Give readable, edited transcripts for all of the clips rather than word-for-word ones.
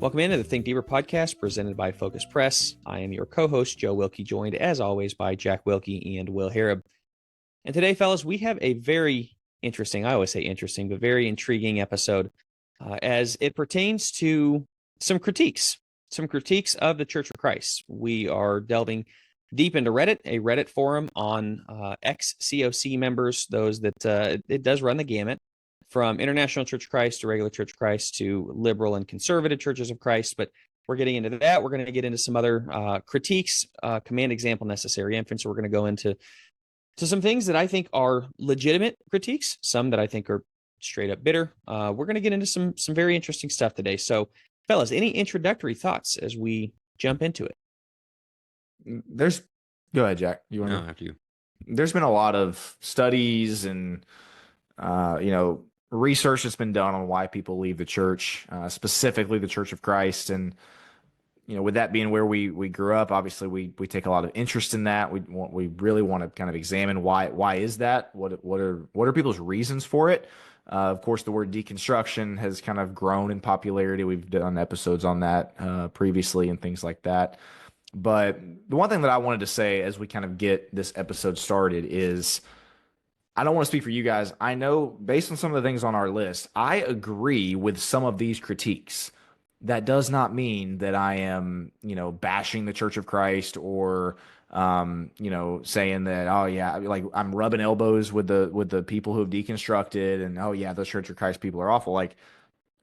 Welcome into the Think Deeper podcast presented by Focus Press. I am your co-host, Joe Wilkie, joined as always by Jack Wilkie and Will Harrub. And today, fellas, we have a very interesting, I always say interesting, but very intriguing episode as it pertains to some critiques of the Church of Christ. We are delving deep into Reddit, a Reddit forum on ex-COC members, those that it does run the gamut, from International Church of Christ to regular Church of Christ to liberal and conservative churches of Christ. But we're getting into that. We're going to get into some other critiques, command, example, necessary inference. We're going to go into some things that I think are legitimate critiques, some that I think are straight up bitter. We're going to get into some very interesting stuff today. So, fellas, any introductory thoughts as we jump into it? Go ahead, Jack. You want No, after you. There's been a lot of studies and research that's been done on why people leave the church, specifically the Church of Christ. And with that being where we grew up, obviously we take a lot of interest in that. We really want to kind of examine why is that? What are people's reasons for it? Of course, the word deconstruction has kind of grown in popularity. We've done episodes on that previously and things like that. But the one thing that I wanted to say as we kind of get this episode started is, I don't want to speak for you guys. I know based on some of the things on our list, I agree with some of these critiques. That does not mean that I am, bashing the Church of Christ or, saying that, oh yeah, like I'm rubbing elbows with the people who have deconstructed and, oh yeah, the Church of Christ people are awful. Like,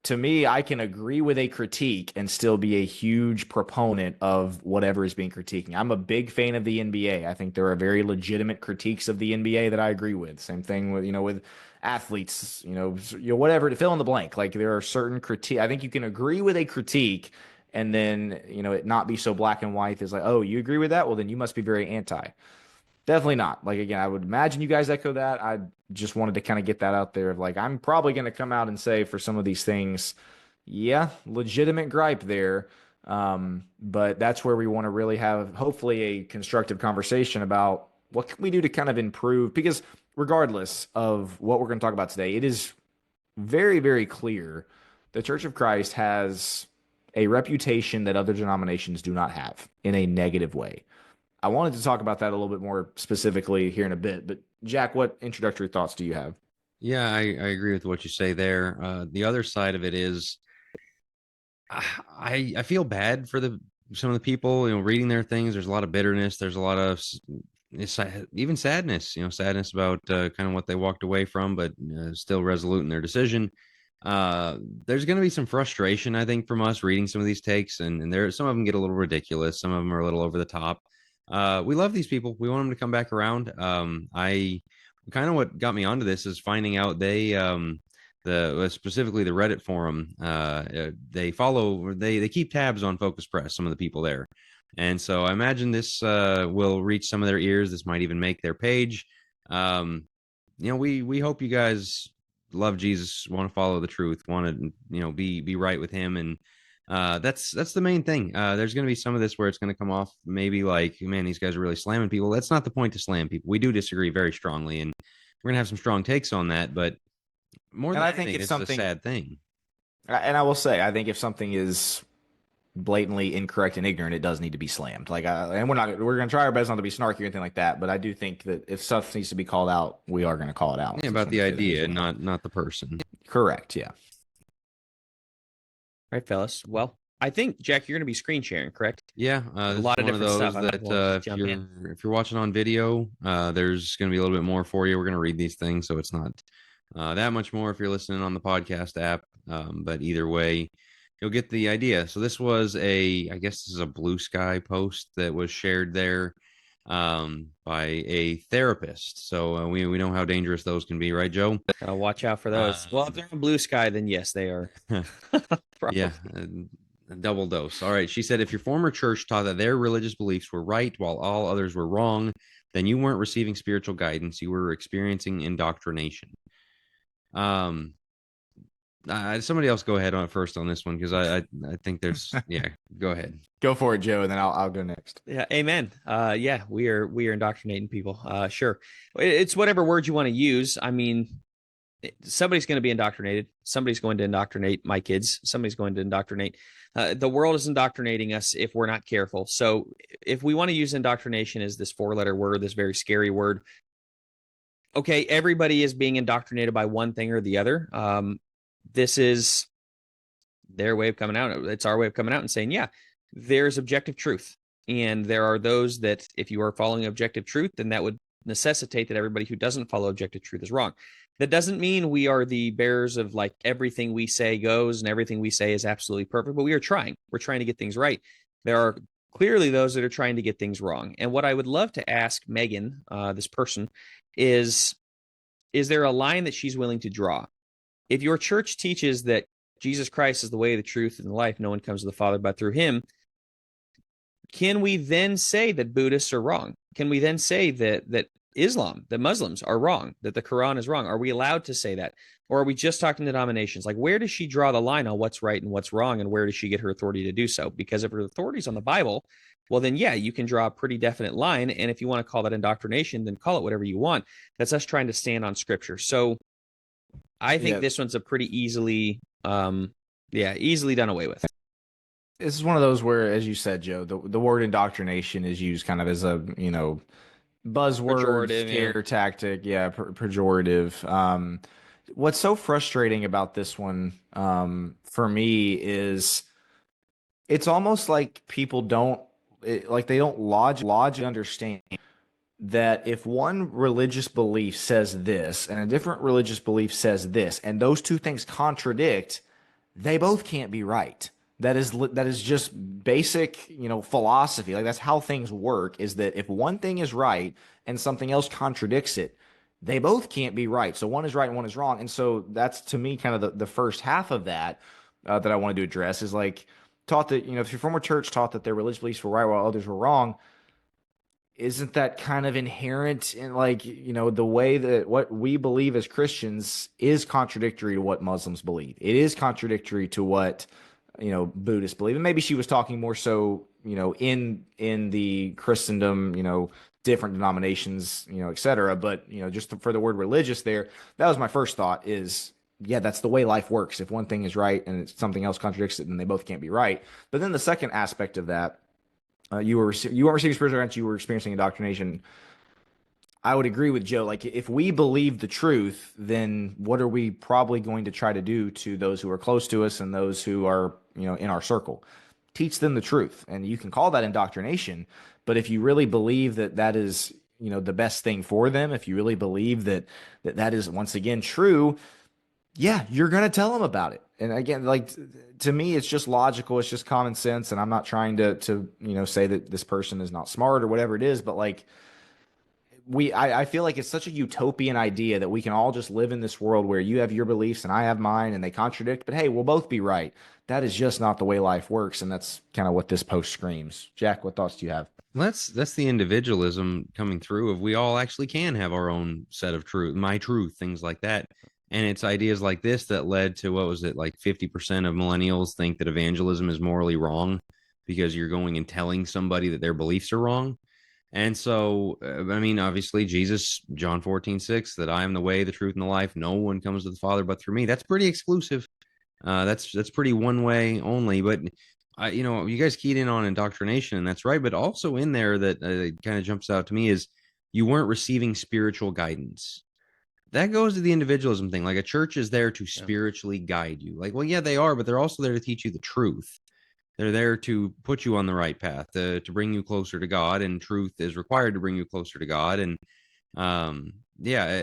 to me, I can agree with a critique and still be a huge proponent of whatever is being critiquing. I'm a big fan of the NBA. I think there are very legitimate critiques of the NBA that I agree with. Same thing with, with athletes, whatever, to fill in the blank. Like, there are certain critique. I think you can agree with a critique and then, it not be so black and white. It's like, oh, you agree with that? Well, then you must be very anti. Definitely not. Like, again, I would imagine you guys echo that. I just wanted to kind of get that out there of like, I'm probably going to come out and say for some of these things, yeah, legitimate gripe there. But that's where we want to really have hopefully a constructive conversation about what can we do to kind of improve, because regardless of what we're going to talk about today, it is very, very clear the Church of Christ has a reputation that other denominations do not have in a negative way. I wanted to talk about that a little bit more specifically here in a bit, but Jack, what introductory thoughts do you have? Yeah, I agree with what you say there. The other side of it is, I feel bad for some of the people, reading their things. There's a lot of bitterness. There's a lot of even sadness, sadness about kind of what they walked away from, but still resolute in their decision. There's going to be some frustration, I think, from us reading some of these takes, and there some of them get a little ridiculous. Some of them are a little over the top. We love these people. We want them to come back around. I kind of what got me onto this is finding out they, specifically the Reddit forum, they keep tabs on Focus Press, some of the people there. And so I imagine this will reach some of their ears. This might even make their page. We hope you guys love Jesus, want to follow the truth, want to, be right with him. And that's the main thing. There's going to be some of this where it's going to come off maybe like, man, these guys are really slamming people. That's not the point to slam people. We do disagree very strongly, and we're going to have some strong takes on that. But more than anything, it's a sad thing. And I will say, I think if something is blatantly incorrect and ignorant, it does need to be slammed. Like, and we're going to try our best not to be snarky or anything like that. But I do think that if stuff needs to be called out, we are going to call it out. Yeah, about the idea, not the person. Correct. Yeah. Right, fellas. Well, I think, Jack, you're going to be screen sharing, correct? Yeah, a lot of different stuff. That if you're watching on video, there's going to be a little bit more for you. We're going to read these things, so it's not that much more if you're listening on the podcast app. But either way, you'll get the idea. So this was I guess this is a Blue Sky post that was shared there by a therapist. So we know how dangerous those can be, right, Joe? Watch out for those. Well, if they're on Blue Sky, then yes, they are. Yeah, a double dose. All right. She said, if your former church taught that their religious beliefs were right while all others were wrong, then you weren't receiving spiritual guidance. You were experiencing indoctrination. Somebody else go ahead on first on this one, because I think there's go ahead. Go for it, Joe, and then I'll go next. Yeah, amen. We are indoctrinating people. Sure, it's whatever word you want to use. I mean, somebody's going to be indoctrinated. Somebody's going to indoctrinate my kids. Somebody's going to indoctrinate. The world is indoctrinating us if we're not careful. So if we want to use indoctrination as this 4-letter word, this very scary word, okay, everybody is being indoctrinated by one thing or the other. This is their way of coming out. It's our way of coming out and saying, yeah, there's objective truth. And there are those that if you are following objective truth, then that would necessitate that everybody who doesn't follow objective truth is wrong. That doesn't mean we are the bearers of like everything we say goes and everything we say is absolutely perfect, but we are trying. We're trying to get things right. There are clearly those that are trying to get things wrong. And what I would love to ask Megan, this person, is there a line that she's willing to draw? If your church teaches that Jesus Christ is the way, the truth, and the life, no one comes to the Father but through him, can we then say that Buddhists are wrong? Can we then say that Islam, that Muslims are wrong, that the Quran is wrong? Are we allowed to say that? Or are we just talking denominations? Like, where does she draw the line on what's right and what's wrong, and where does she get her authority to do so? Because if her authority is on the Bible, well, then, yeah, you can draw a pretty definite line. And if you want to call that indoctrination, then call it whatever you want. That's us trying to stand on Scripture. So I think this one's a pretty easily done away with. This is one of those where, as you said, Joe, the word indoctrination is used kind of as a, buzzword, scare tactic. Yeah, pejorative. What's so frustrating about this one for me is it's almost like people don't logically understand that if one religious belief says this and a different religious belief says this, and those two things contradict, they both can't be right. That is just basic, philosophy. Like, that's how things work, is that if one thing is right and something else contradicts it, they both can't be right. So one is right and one is wrong. And so that's, to me, kind of the first half of that that I wanted to address is like, taught that, if your former church taught that their religious beliefs were right while others were wrong, isn't that kind of inherent in, like, the way that what we believe as Christians is contradictory to what Muslims believe? It is contradictory to what Buddhists believe. And maybe she was talking more so, in the Christendom, different denominations, et cetera. But, just for the word religious there, that was my first thought is, yeah, that's the way life works. If one thing is right and something else contradicts it, then they both can't be right. But then the second aspect of that, you weren't receiving spiritual guidance, you were experiencing indoctrination. I would agree with Joe. Like, if we believe the truth, then what are we probably going to try to do to those who are close to us and those who are, in our circle? Teach them the truth. And you can call that indoctrination. But if you really believe that that is, the best thing for them, if you really believe that is, once again, true, yeah, you're going to tell them about it. And again, like, to me, it's just logical. It's just common sense. And I'm not trying to say that this person is not smart or whatever it is, but like, I feel like it's such a utopian idea that we can all just live in this world where you have your beliefs and I have mine and they contradict, but hey, we'll both be right. That is just not the way life works. And that's kind of what this post screams. Jack, what thoughts do you have? That's the individualism coming through of we all actually can have our own set of truth, my truth, things like that. And it's ideas like this that led to, what was it, like 50% of millennials think that evangelism is morally wrong because you're going and telling somebody that their beliefs are wrong. And so, obviously, Jesus, John 14:6, that I am the way, the truth, and the life. No one comes to the Father but through me. That's pretty exclusive. That's pretty one way only. But you guys keyed in on indoctrination, and that's right. But also in there that kind of jumps out to me is you weren't receiving spiritual guidance. That goes to the individualism thing. Like, a church is there to spiritually guide you. Like, well, yeah, they are, but they're also there to teach you the truth. They're there to put you on the right path, to bring you closer to God, and truth is required to bring you closer to God. And yes,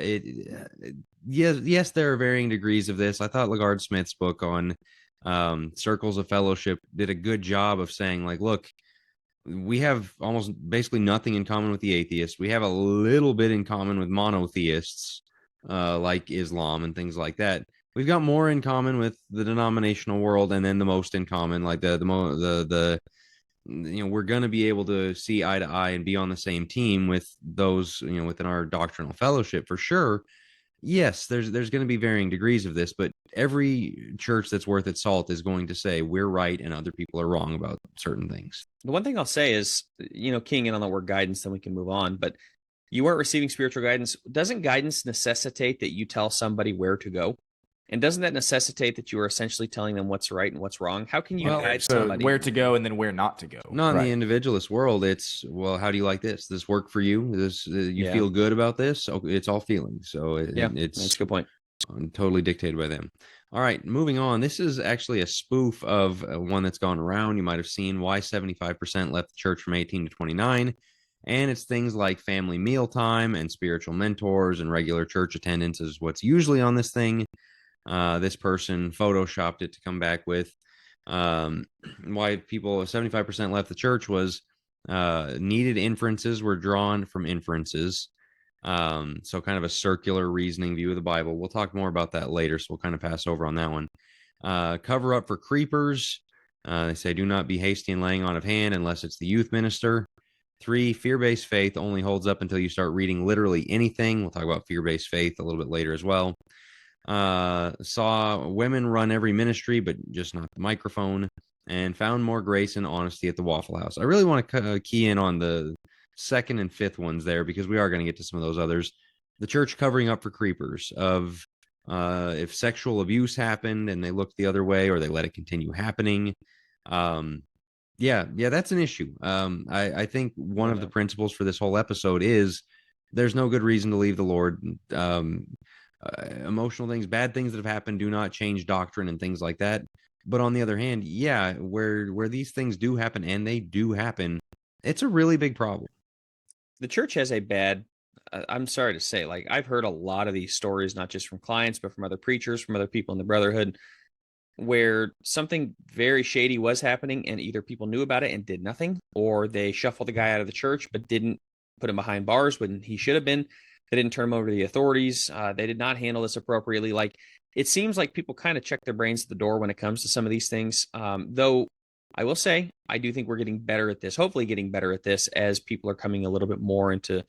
there are varying degrees of this. I thought LaGard Smith's book on circles of fellowship did a good job of saying, like, look, we have almost basically nothing in common with the atheists. We have a little bit in common with monotheists, like Islam and things like that. We've got more in common with the denominational world, and then the most in common, like we're going to be able to see eye to eye and be on the same team with those, within our doctrinal fellowship for sure. Yes, there's going to be varying degrees of this, but every church that's worth its salt is going to say we're right and other people are wrong about certain things. The one thing I'll say is, keying in on the word guidance, then we can move on. But you weren't receiving spiritual guidance. Doesn't guidance necessitate that you tell somebody where to go? And doesn't that necessitate that you are essentially telling them what's right and what's wrong? How can you Well, guide So somebody? where to go and then where not to go. Not in the Right. individualist world. It's, well, how do you like this? Does this work for you? This you Yeah. feel good about this? Okay, it's all feelings. So Yeah, it's that's a good point. totally dictated by them. All right, moving on. This is actually a spoof of one that's gone around. You might have seen why 75% left the church from 18 to 29. And it's things like family mealtime and spiritual mentors and regular church attendance is what's usually on this thing. This person photoshopped it to come back with why people 75% left the church was needed inferences were drawn from inferences. So kind of a circular reasoning view of the Bible. We'll talk more about that later, so we'll kind of pass over on that one. Cover up for creepers. They say do not be hasty in laying on of hand unless it's the youth minister. 3, fear-based faith only holds up until you start reading literally anything. We'll talk about fear-based faith a little bit later as well. Saw women run every ministry, but just not the microphone, and found more grace and honesty at the Waffle House. I really want to key in on the second and fifth ones there, because we are going to get to some of those others. The church covering up for creepers of if sexual abuse happened and they looked the other way or they let it continue happening. Yeah, that's an issue. I think one of the principles for this whole episode is there's no good reason to leave the Lord. Emotional things, bad things that have happened do not change doctrine and things like that. But on the other hand, yeah, where these things do happen, and they do happen, it's a really big problem. The church has a bad, I'm sorry to say, like I've heard a lot of these stories, not just from clients, but from other preachers, from other people in the brotherhood, where something very shady was happening and either people knew about it and did nothing, or they shuffled the guy out of the church but didn't put him behind bars when he should have been. They didn't turn him over to the authorities. They did not handle this appropriately. Like, it seems like people kind of check their brains at the door when it comes to some of these things. Though I will say, I do think we're getting better at this, hopefully getting better at this as people are coming a little bit more into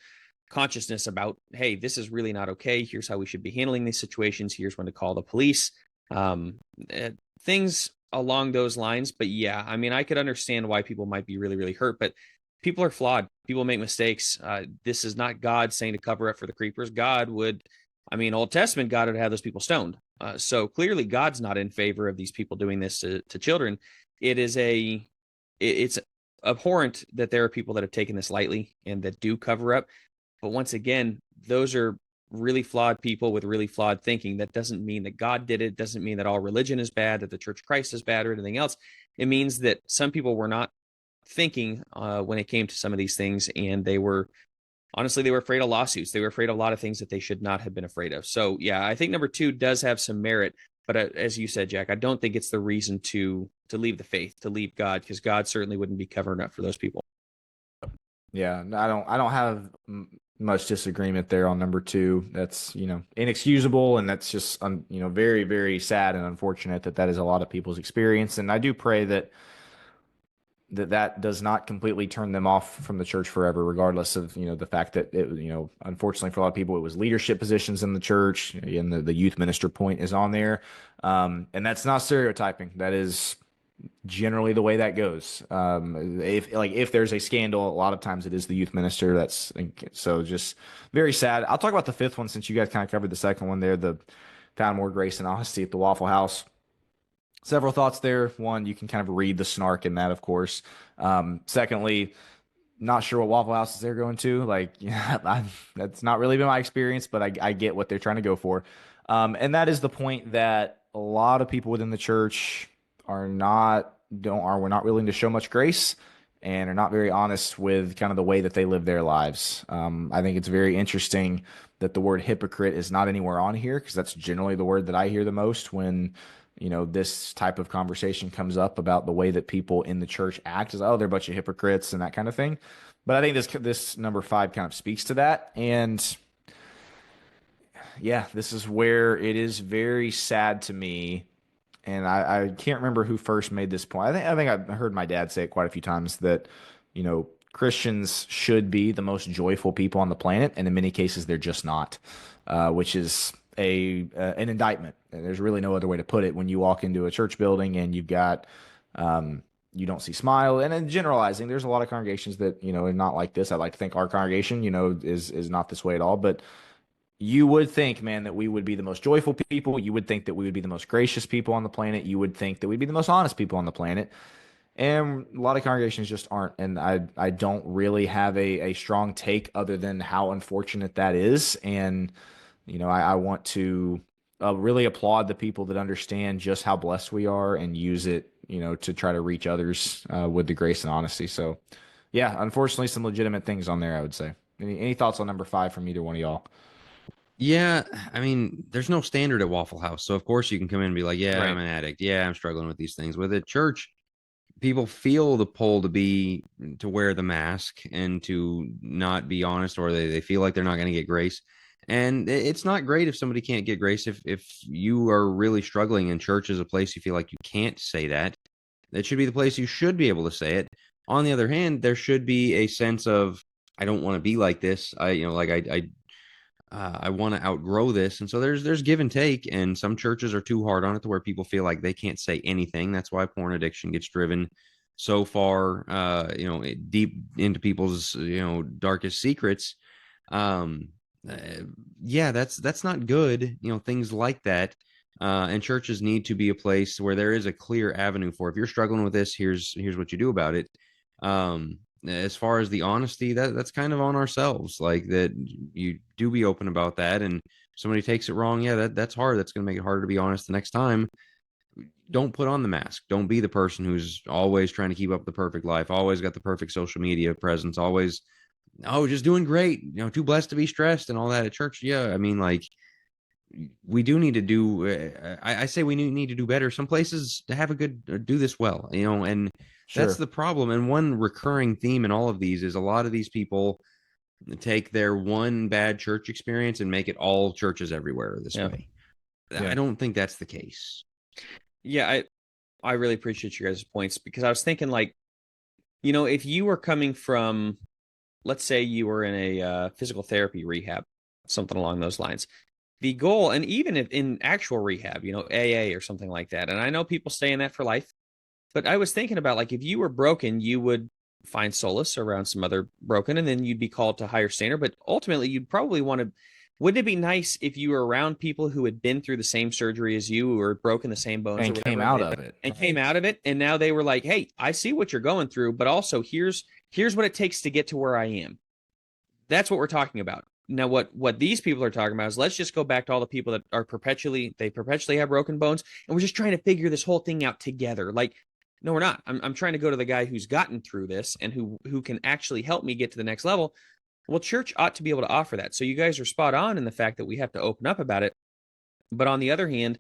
consciousness about, hey, this is really not okay. Here's how we should be handling these situations. Here's when to call the police. Things along those lines. But yeah, I mean, I could understand why people might be really, really hurt, but people are flawed. People make mistakes. This is not God saying to cover up for the creepers. God would, I mean, Old Testament, God would have those people stoned. So clearly God's not in favor of these people doing this to children. It's abhorrent that there are people that have taken this lightly and that do cover up. But once again, those are really flawed people with really flawed thinking. That doesn't mean that God did it. Doesn't mean that all religion is bad, that the Church of Christ is bad or anything else. It means that some people were not thinking when it came to some of these things, and they were afraid of lawsuits. They were afraid of a lot of things that they should not have been afraid of. So yeah, I think number 2 does have some merit, but as you said, Jack, I don't think it's the reason to leave the faith, to leave God, because God certainly wouldn't be covering up for those people. Yeah, I don't have much disagreement there on number 2. That's, inexcusable, and that's just very, very sad and unfortunate that is a lot of people's experience. And I do pray that does not completely turn them off from the church forever, regardless of, the fact that it, unfortunately for a lot of people, it was leadership positions in the church, and the youth minister point is on there. And that's not stereotyping. That is generally the way that goes. If there's a scandal, a lot of times it is the youth minister. That's so just very sad. I'll talk about the 5th one, since you guys kind of covered the second one there, the found more grace and honesty at the Waffle House. Several thoughts there. One, you can kind of read the snark in that, of course. Secondly, not sure what Waffle Houses they're going to. That's not really been my experience, but I get what they're trying to go for. And that is the point that a lot of people within the church we're not willing to show much grace, and are not very honest with kind of the way that they live their lives. I think it's very interesting that the word hypocrite is not anywhere on here, because that's generally the word that I hear the most when this type of conversation comes up about the way that people in the church act, is, oh, they're a bunch of hypocrites and that kind of thing. But I think this number 5 kind of speaks to that. And yeah, this is where it is very sad to me. And I can't remember who first made this point. I think I heard my dad say it quite a few times, that, Christians should be the most joyful people on the planet. And in many cases, they're just not, which is an indictment. And there's really no other way to put it. When you walk into a church building and you've got you don't see smile. And in generalizing, there's a lot of congregations that, are not like this. I like to think our congregation, is not this way at all. But you would think, man, that we would be the most joyful people. You would think that we would be the most gracious people on the planet. You would think that we'd be the most honest people on the planet. And a lot of congregations just aren't. And I don't really have a strong take other than how unfortunate that is. And, I want to really applaud the people that understand just how blessed we are and use it, to try to reach others with the grace and honesty. So, yeah, unfortunately, some legitimate things on there, I would say. Any thoughts on number 5 from either one of y'all? Yeah, I mean, there's no standard at Waffle House. So of course you can come in and be like, yeah, Right. I'm an addict. Yeah, I'm struggling with these things. With a church, people feel the pull to wear the mask and to not be honest, or they feel like they're not going to get grace. And it's not great if somebody can't get grace. If you are really struggling and church is a place you feel like you can't say that, that should be the place you should be able to say it. On the other hand, there should be a sense of, I don't want to be like this. I want to outgrow this. And so there's give and take, and some churches are too hard on it to where people feel like they can't say anything. That's why porn addiction gets driven so far, deep into people's, darkest secrets. Uh, yeah, that's not good. Things like that. And churches need to be a place where there is a clear avenue for, if you're struggling with this, here's what you do about it. As far as the honesty, that's kind of on ourselves, like that you do be open about that. And somebody takes it wrong, yeah, that's hard. That's going to make it harder to be honest the next time. Don't put on the mask. Don't be the person who's always trying to keep up the perfect life, always got the perfect social media presence, always, just doing great, too blessed to be stressed and all that at church. Yeah, I mean, like, we do need to do, I say we need to do better. Some places to have a good, do this well, and that's Sure. the problem. And one recurring theme in all of these is a lot of these people take their one bad church experience and make it all churches everywhere this way. Yeah. I don't think that's the case. Yeah, I really appreciate your guys' points, because I was thinking, like, if you were coming from, let's say you were in a physical therapy rehab, something along those lines, the goal, and even if in actual rehab, AA or something like that, and I know people stay in that for life, but I was thinking about, like, if you were broken, you would find solace around some other broken, and then you'd be called to higher standard. But ultimately, you'd probably want to. Wouldn't it be nice if you were around people who had been through the same surgery as you, or broken the same bones, or And whatever, came out of it. and came out of it, and now they were like, "Hey, I see what you're going through, but also here's what it takes to get to where I am." That's what we're talking about. Now, what these people are talking about is, let's just go back to all the people that are perpetually have broken bones, and we're just trying to figure this whole thing out together. Like, no, we're not. I'm trying to go to the guy who's gotten through this and who can actually help me get to the next level. Well, church ought to be able to offer that. So you guys are spot on in the fact that we have to open up about it. But on the other hand,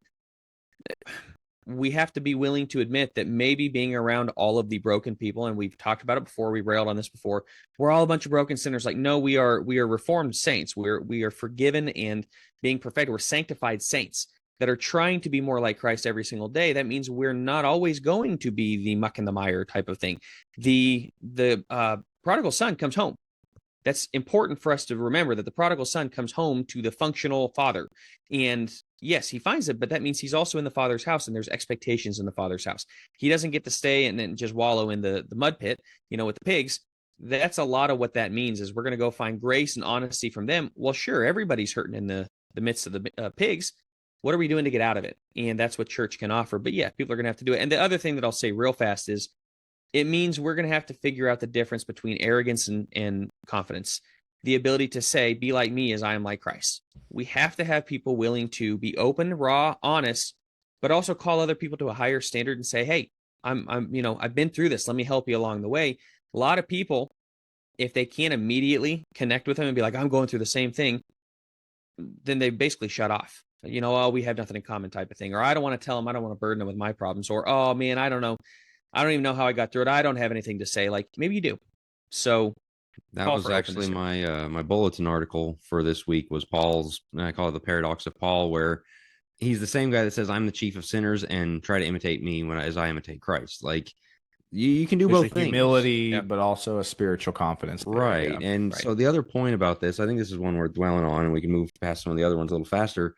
we have to be willing to admit that maybe being around all of the broken people, and we've talked about it before, we railed on this before, we're all a bunch of broken sinners. Like, no, we are reformed saints. We are forgiven and being perfected. We're sanctified saints that are trying to be more like Christ every single day. That means we're not always going to be the muck in the mire type of thing. The prodigal son comes home. That's important for us to remember, that the prodigal son comes home to the functional father. And yes, he finds it, but that means he's also in the father's house, and there's expectations in the father's house. He doesn't get to stay and then just wallow in the mud pit, with the pigs. That's a lot of what that means, is we're going to go find grace and honesty from them. Well, sure, everybody's hurting in the midst of the pigs. What are we doing to get out of it? And that's what church can offer. But yeah, people are going to have to do it. And the other thing that I'll say real fast is, it means we're going to have to figure out the difference between arrogance and confidence. The ability to say, be like me as I am like Christ. We have to have people willing to be open, raw, honest, but also call other people to a higher standard and say, hey, I've been through this. Let me help you along the way. A lot of people, if they can't immediately connect with them and be like, I'm going through the same thing, then they basically shut off. Oh, we have nothing in common type of thing. Or I don't want to tell them, I don't want to burden them with my problems. Or, oh man, I don't know. I don't even know how I got through it. I don't have anything to say. Like, maybe you do. So that was actually my bulletin article for this week was Paul's, I call it the paradox of Paul, where he's the same guy that says, I'm the chief of sinners and try to imitate me as I imitate Christ. Like, you can do There's both things. Humility, but also a spiritual confidence. Right. Yeah. And so the other point about this, I think this is one worth dwelling on, and we can move past some of the other ones a little faster.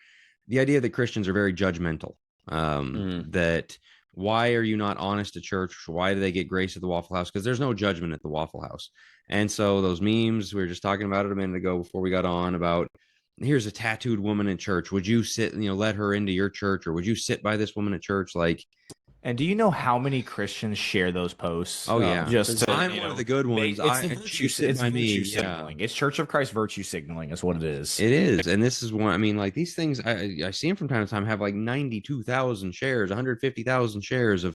The idea that Christians are very judgmental, that why are you not honest to church? Why do they get grace at the Waffle House? Because there's no judgment at the Waffle House. And so those memes, we were just talking about it a minute ago before we got on, about here's a tattooed woman in church. Would you sit, let her into your church, or would you sit by this woman at church? Like, And do you know how many Christians share those posts? oh yeah, just to, I'm one of the good ones. It's the virtue, it's virtue signaling. Yeah. It's Church of Christ virtue signaling is what it is. It is, and this is one. I mean, like these things, I see them from time to time have like 92,000 shares, 150,000 shares of.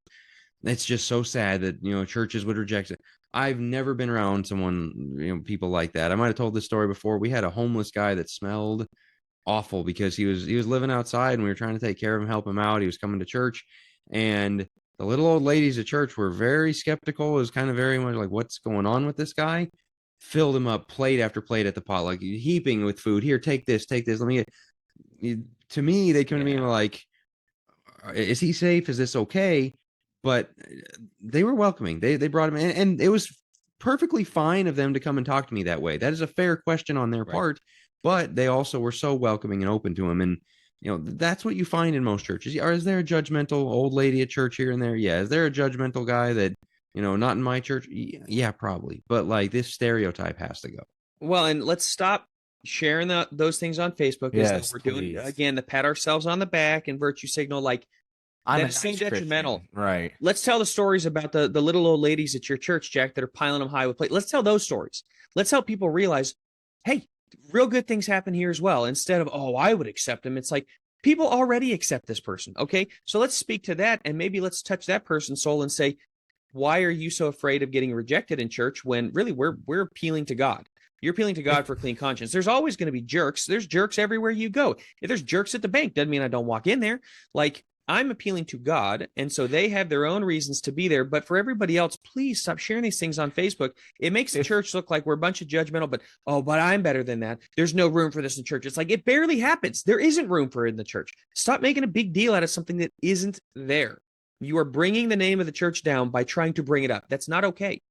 It's just so sad that churches would reject it. I've never been around someone, people like that. I might have told this story before. We had a homeless guy that smelled awful because he was living outside, and we were trying to take care of him, help him out. He was coming to church, and the little old ladies at church were very skeptical. It was kind of very much like, what's going on with this guy? Filled him up plate after plate at the pot, like heaping with food. Here, take this. Let me get. To me, they come to me and were like, is he safe? Is this okay? But they were welcoming. They brought him in, and it was perfectly fine of them to come and talk to me that way. That is a fair question on their part, but they also were so welcoming and open to him. And that's what you find in most churches. Or is there a judgmental old lady at church here and there? Yeah. Is there a judgmental guy that not in my church? Yeah, probably. But like, this stereotype has to go. Well, and let's stop sharing those things on Facebook. Yes, we're doing again to pat ourselves on the back and virtue signal. Like, that's so detrimental. Right. Let's tell the stories about the little old ladies at your church, Jack, that are piling them high with plate. Let's tell those stories. Let's help people realize, hey, real good things happen here as well. Instead of, oh, I would accept them. It's like, people already accept this person. Okay. So let's speak to that, and maybe let's touch that person's soul and say, why are you so afraid of getting rejected in church when really we're appealing to God? You're appealing to God for clean conscience. There's always going to be jerks. There's jerks everywhere you go. If there's jerks at the bank, doesn't mean I don't walk in there. Like, I'm appealing to God, and so they have their own reasons to be there. But for everybody else, please stop sharing these things on Facebook. It makes the church look like we're a bunch of judgmental, but I'm better than that. There's no room for this in church. It's like, it barely happens. There isn't room for it in the church. Stop making a big deal out of something that isn't there. You are bringing the name of the church down by trying to bring it up. That's not okay.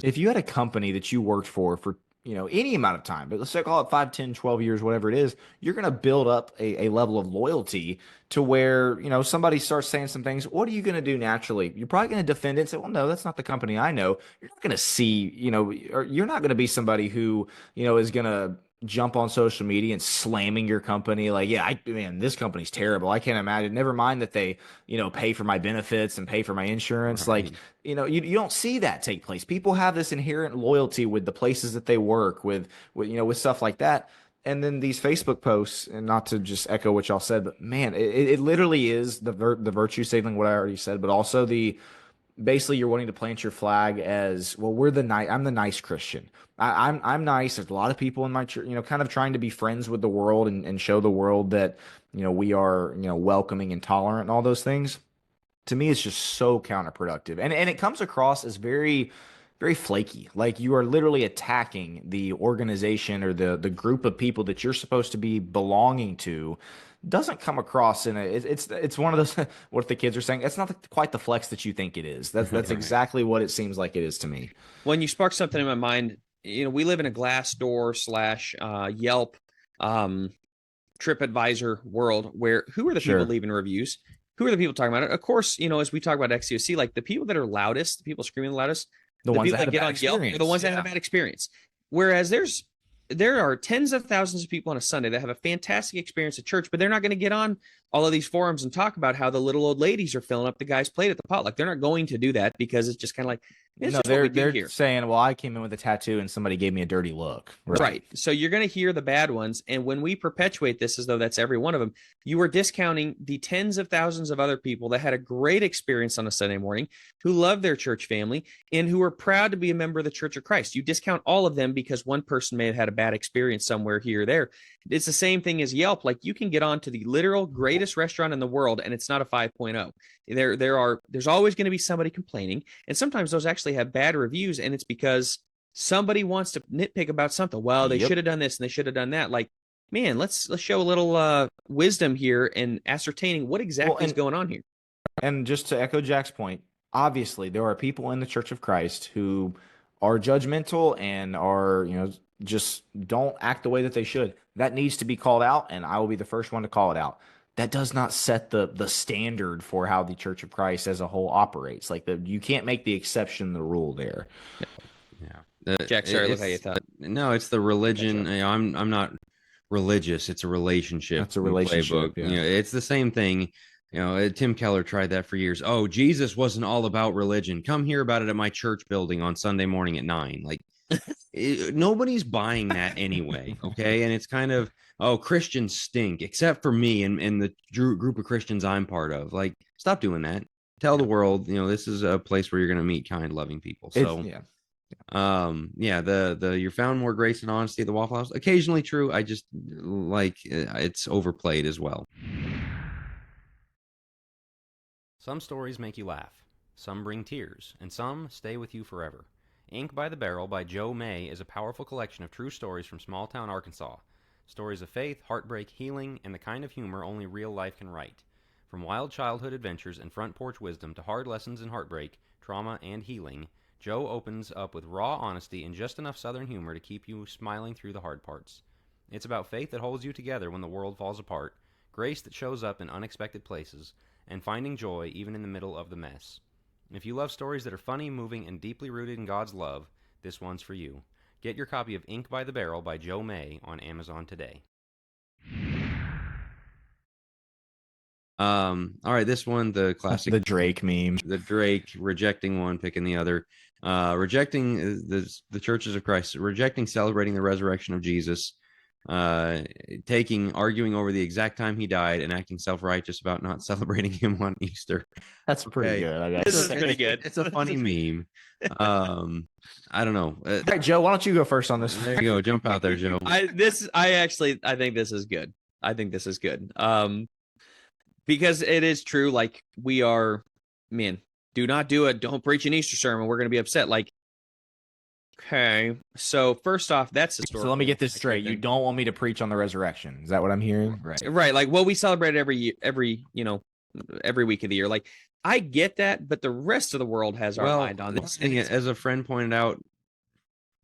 If you had a company that you worked for any amount of time, but let's say call it 5, 10, 12 years, whatever it is, you're going to build up a level of loyalty to where, somebody starts saying some things. What are you going to do naturally? You're probably going to defend it and say, well, no, that's not the company I know. You're not going to see, or you're not going to be somebody who, is going to jump on social media and slamming your company. Like, yeah, man, this company's terrible. I can't imagine. Never mind that they, pay for my benefits and pay for my insurance. Right. Like, you don't see that take place. People have this inherent loyalty with the places that they work with stuff like that. And then these Facebook posts, and not to just echo what y'all said, but man, it literally is the virtue signaling, what I already said, but also basically you're wanting to plant your flag as, well, I'm the nice Christian. I'm nice. There's a lot of people in my church, kind of trying to be friends with the world and show the world that, we are, welcoming and tolerant and all those things. To me, it's just so counterproductive. And it comes across as very, very flaky. Like, you are literally attacking the organization or the group of people that you're supposed to be belonging to. Doesn't come across it's one of those, what the kids are saying, it's not quite the flex that you think it is. That's exactly what it seems like it is to me. When you spark something in my mind, we live in a Glassdoor / Yelp TripAdvisor world where who are the people leaving reviews? Who are the people talking about it? Of course, as we talk about XCOC, like the people that are loudest, the people screaming the loudest, the ones people that get on Yelp are the ones that had a bad experience. Whereas there are tens of thousands of people on a Sunday that have a fantastic experience at church, but they're not going to get on all of these forums and talk about how the little old ladies are filling up the guy's plate at the potluck. They're not going to do that because it's just kind of like, they're saying, well, I came in with a tattoo and somebody gave me a dirty look. Right. So you're going to hear the bad ones. And when we perpetuate this as though that's every one of them, you are discounting the tens of thousands of other people that had a great experience on a Sunday morning, who love their church family, and who are proud to be a member of the Church of Christ. You discount all of them because one person may have had a bad experience somewhere here or there. It's the same thing as Yelp. Like, you can get on to the literal greatest restaurant in the world, and it's not a 5.0. There's always going to be somebody complaining, and sometimes those actually have bad reviews, and it's because somebody wants to nitpick about something. Well, they should have done this and they should have done that. Like, man, let's show a little wisdom here and ascertaining what exactly is going on here. And just to echo Jack's point, obviously there are people in the Church of Christ who are judgmental and are, just don't act the way that they should. That needs to be called out, and I will be the first one to call it out. that does not set the standard for how the Church of Christ as a whole operates. Like you can't make the exception the rule there. Yeah. Jack, sorry, look how you thought. No, it's the religion. Gotcha. You know, I'm not religious. It's a relationship. That's a relationship. Playbook. Yeah. You know, it's the same thing. You know, Tim Keller tried that for years. Oh, Jesus wasn't all about religion. Come hear about it at my church building on Sunday morning at 9. Like, nobody's buying that anyway. Okay. And it's kind of, oh, Christians stink, except for me and the group of Christians I'm part of. Like, stop doing that. Tell the world, you know, this is a place where you're going to meet kind, loving people. So, you're found more grace and honesty at the Waffle House. Occasionally true. I just like it's overplayed as well. Some stories make you laugh, some bring tears, and some stay with you forever. Ink by the Barrel by Joe May is a powerful collection of true stories from small-town Arkansas. Stories of faith, heartbreak, healing, and the kind of humor only real life can write. From wild childhood adventures and front porch wisdom to hard lessons in heartbreak, trauma, and healing, Joe opens up with raw honesty and just enough southern humor to keep you smiling through the hard parts. It's about faith that holds you together when the world falls apart, grace that shows up in unexpected places, and finding joy even in the middle of the mess. If you love stories that are funny, moving, and deeply rooted in God's love, this one's for you. Get your copy of Ink by the Barrel by Joe May on Amazon today. All right, this one, the classic, the Drake meme, the Drake rejecting one, picking the other, rejecting the churches of Christ, rejecting celebrating the resurrection of Jesus, arguing over the exact time he died, and acting self-righteous about not celebrating him on Easter. That's pretty good. I guess This is pretty good. It's a funny meme. I don't know. All right, Joe, why don't you go first on this? There you go. Jump out there, Joe. I think this is good. I think this is good. Because it is true. Like, we are, man, do not do it. Don't preach an Easter sermon. We're going to be upset. Like, okay. So first off, that's historical. So let me get this straight. You don't want me to preach on the resurrection. Is that what I'm hearing? Right. Right. Like, well, we celebrate it every year, every week of the year. Like, I get that, but the rest of the world has our mind on this. As a friend pointed out,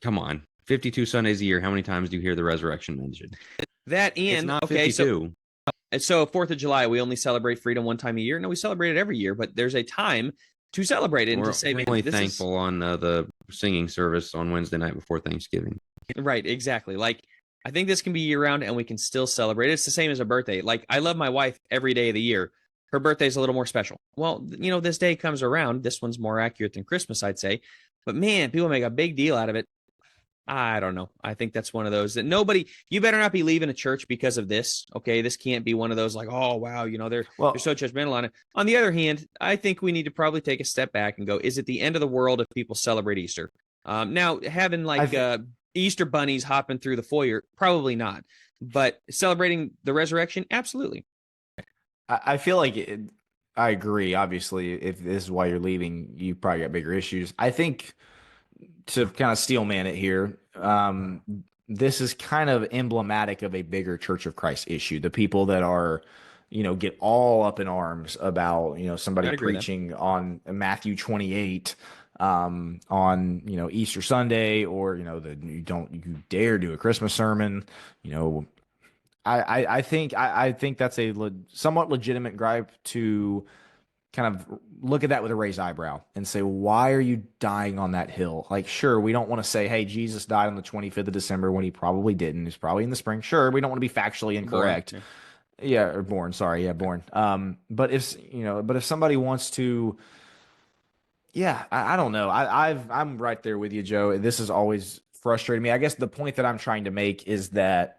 come on, 52 Sundays a year. How many times do you hear the resurrection mentioned? That and it's not okay, 52. So 4th of July, we only celebrate freedom one time a year. No, we celebrate it every year, but there's a time to celebrate it and We're to say, man, only this thankful on the singing service on Wednesday night before Thanksgiving. Right, exactly. Like, I think this can be year round and we can still celebrate. It's the same as a birthday. Like, I love my wife every day of the year. Her birthday's a little more special. Well, this day comes around. This one's more accurate than Christmas, I'd say. But man, people make a big deal out of it. I don't know. I think that's one of those that you better not be leaving a church because of this. Okay. This can't be one of those like, oh, wow, they're so judgmental on it. On the other hand, I think we need to probably take a step back and go, is it the end of the world if people celebrate Easter? Now, having Easter bunnies hopping through the foyer, probably not. But celebrating the resurrection, absolutely. I feel like I agree. Obviously, if this is why you're leaving, you probably got bigger issues. I think to kind of steelman it here, this is kind of emblematic of a bigger Church of Christ issue. The people that are, get all up in arms about, somebody preaching on Matthew 28 on, Easter Sunday, or, you dare do a Christmas sermon, I think that's a somewhat legitimate gripe to kind of look at that with a raised eyebrow and say, why are you dying on that hill? Like, sure, we don't want to say, hey, Jesus died on the 25th of December when he probably didn't. He's probably in the spring. Sure, we don't want to be factually incorrect. Born. But if somebody wants to, I don't know. I'm right there with you, Joe. This has always frustrated me. I guess the point that I'm trying to make is that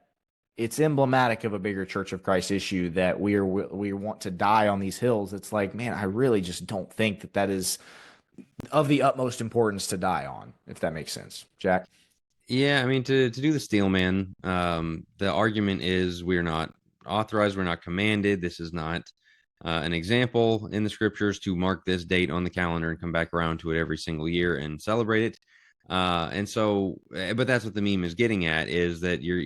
it's emblematic of a bigger Church of Christ issue that we want to die on these hills. It's like, man, I really just don't think that is of the utmost importance to die on, if that makes sense. Jack? Yeah, I mean, to do the steelman, the argument is we're not authorized, we're not commanded. This is not an example in the scriptures to mark this date on the calendar and come back around to it every single year and celebrate it. But that's what the meme is getting at, is that you're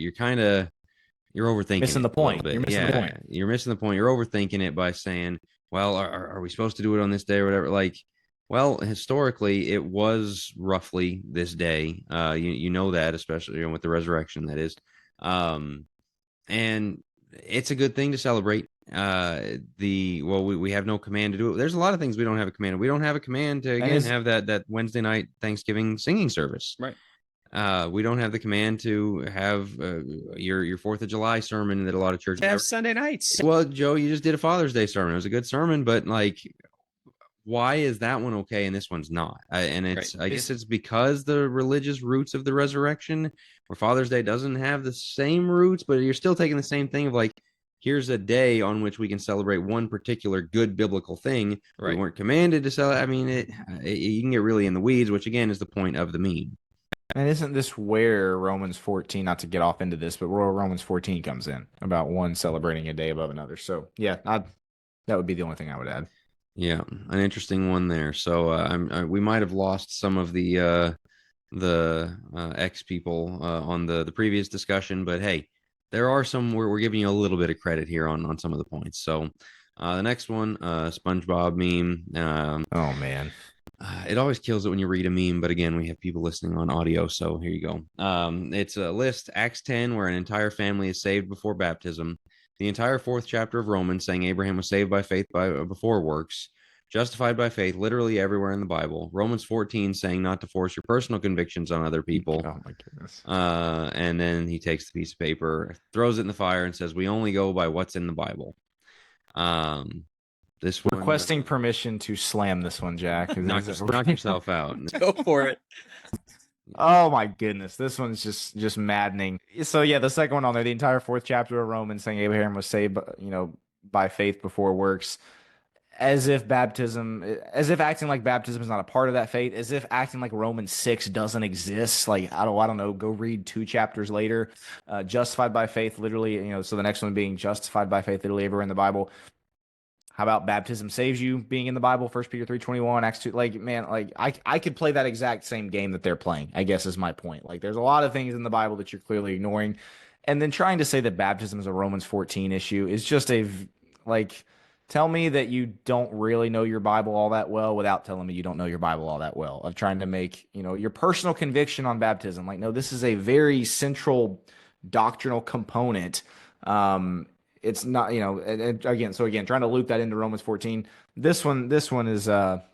overthinking. Missing the point. You're missing the point. You're missing the point. You're overthinking it by saying, well, are we supposed to do it on this day or whatever? Like, well, historically, it was roughly this day. You know that, especially with the resurrection, that is. And it's a good thing to celebrate. we have no command to do it. There's a lot of things we don't have a command. We don't have a command to have that Wednesday night Thanksgiving singing service. Right. We don't have the command to have your 4th of July sermon that a lot of churches have Sunday nights. Well, Joe, you just did a Father's Day sermon. It was a good sermon, but like, why is that one okay and this one's not? And it's I guess it's because the religious roots of the resurrection, where Father's Day doesn't have the same roots, but you're still taking the same thing of like, here's a day on which we can celebrate one particular good biblical thing. Right. We weren't commanded to celebrate. I mean, you can get really in the weeds, which again is the point of the meme. And isn't this where Romans 14, not to get off into this, but where Romans 14 comes in about one celebrating a day above another? So yeah, that would be the only thing I would add. Yeah, an interesting one there. So we might have lost some of the ex people on the previous discussion, but hey, there are some where we're giving you a little bit of credit here on some of the points. So the next one, SpongeBob meme. Oh man. It always kills it when you read a meme, but again, we have people listening on audio, so here you go. It's a list, Acts 10, where an entire family is saved before baptism. The entire 4th chapter of Romans, saying Abraham was saved by faith before works. Justified by faith, literally everywhere in the Bible. Romans 14, saying not to force your personal convictions on other people. Oh my goodness. And then he takes the piece of paper, throws it in the fire, and says, we only go by what's in the Bible. This one, requesting permission to slam this one, Jack. Knock yourself out. Go for it. Oh my goodness, this one's just maddening. So yeah, the second one on there, the entire 4th chapter of Romans, saying Abraham was saved, by faith before works, as if acting like baptism is not a part of that faith, as if acting like Romans 6 doesn't exist. Like I don't know. Go read 2 chapters later. Justified by faith, literally. So the next one being justified by faith, literally everywhere in the Bible. How about baptism saves you being in the Bible? 1 Peter 3:21, Acts 2. Like, man, like I could play that exact same game that they're playing, I guess is my point. Like, there's a lot of things in the Bible that you're clearly ignoring. And then trying to say that baptism is a Romans 14 issue is just tell me that you don't really know your Bible all that well without telling me you don't know your Bible all that well, of trying to make, your personal conviction on baptism. Like, no, this is a very central doctrinal component. It's not, and again, trying to loop that into Romans 14. This one is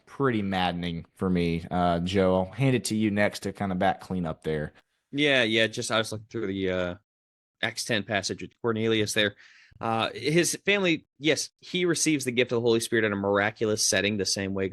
pretty maddening for me. Joe, I'll hand it to you next to kind of back clean up there. Yeah. Just I was looking through the Acts 10 passage with Cornelius there. His family, yes, he receives the gift of the Holy Spirit in a miraculous setting, the same way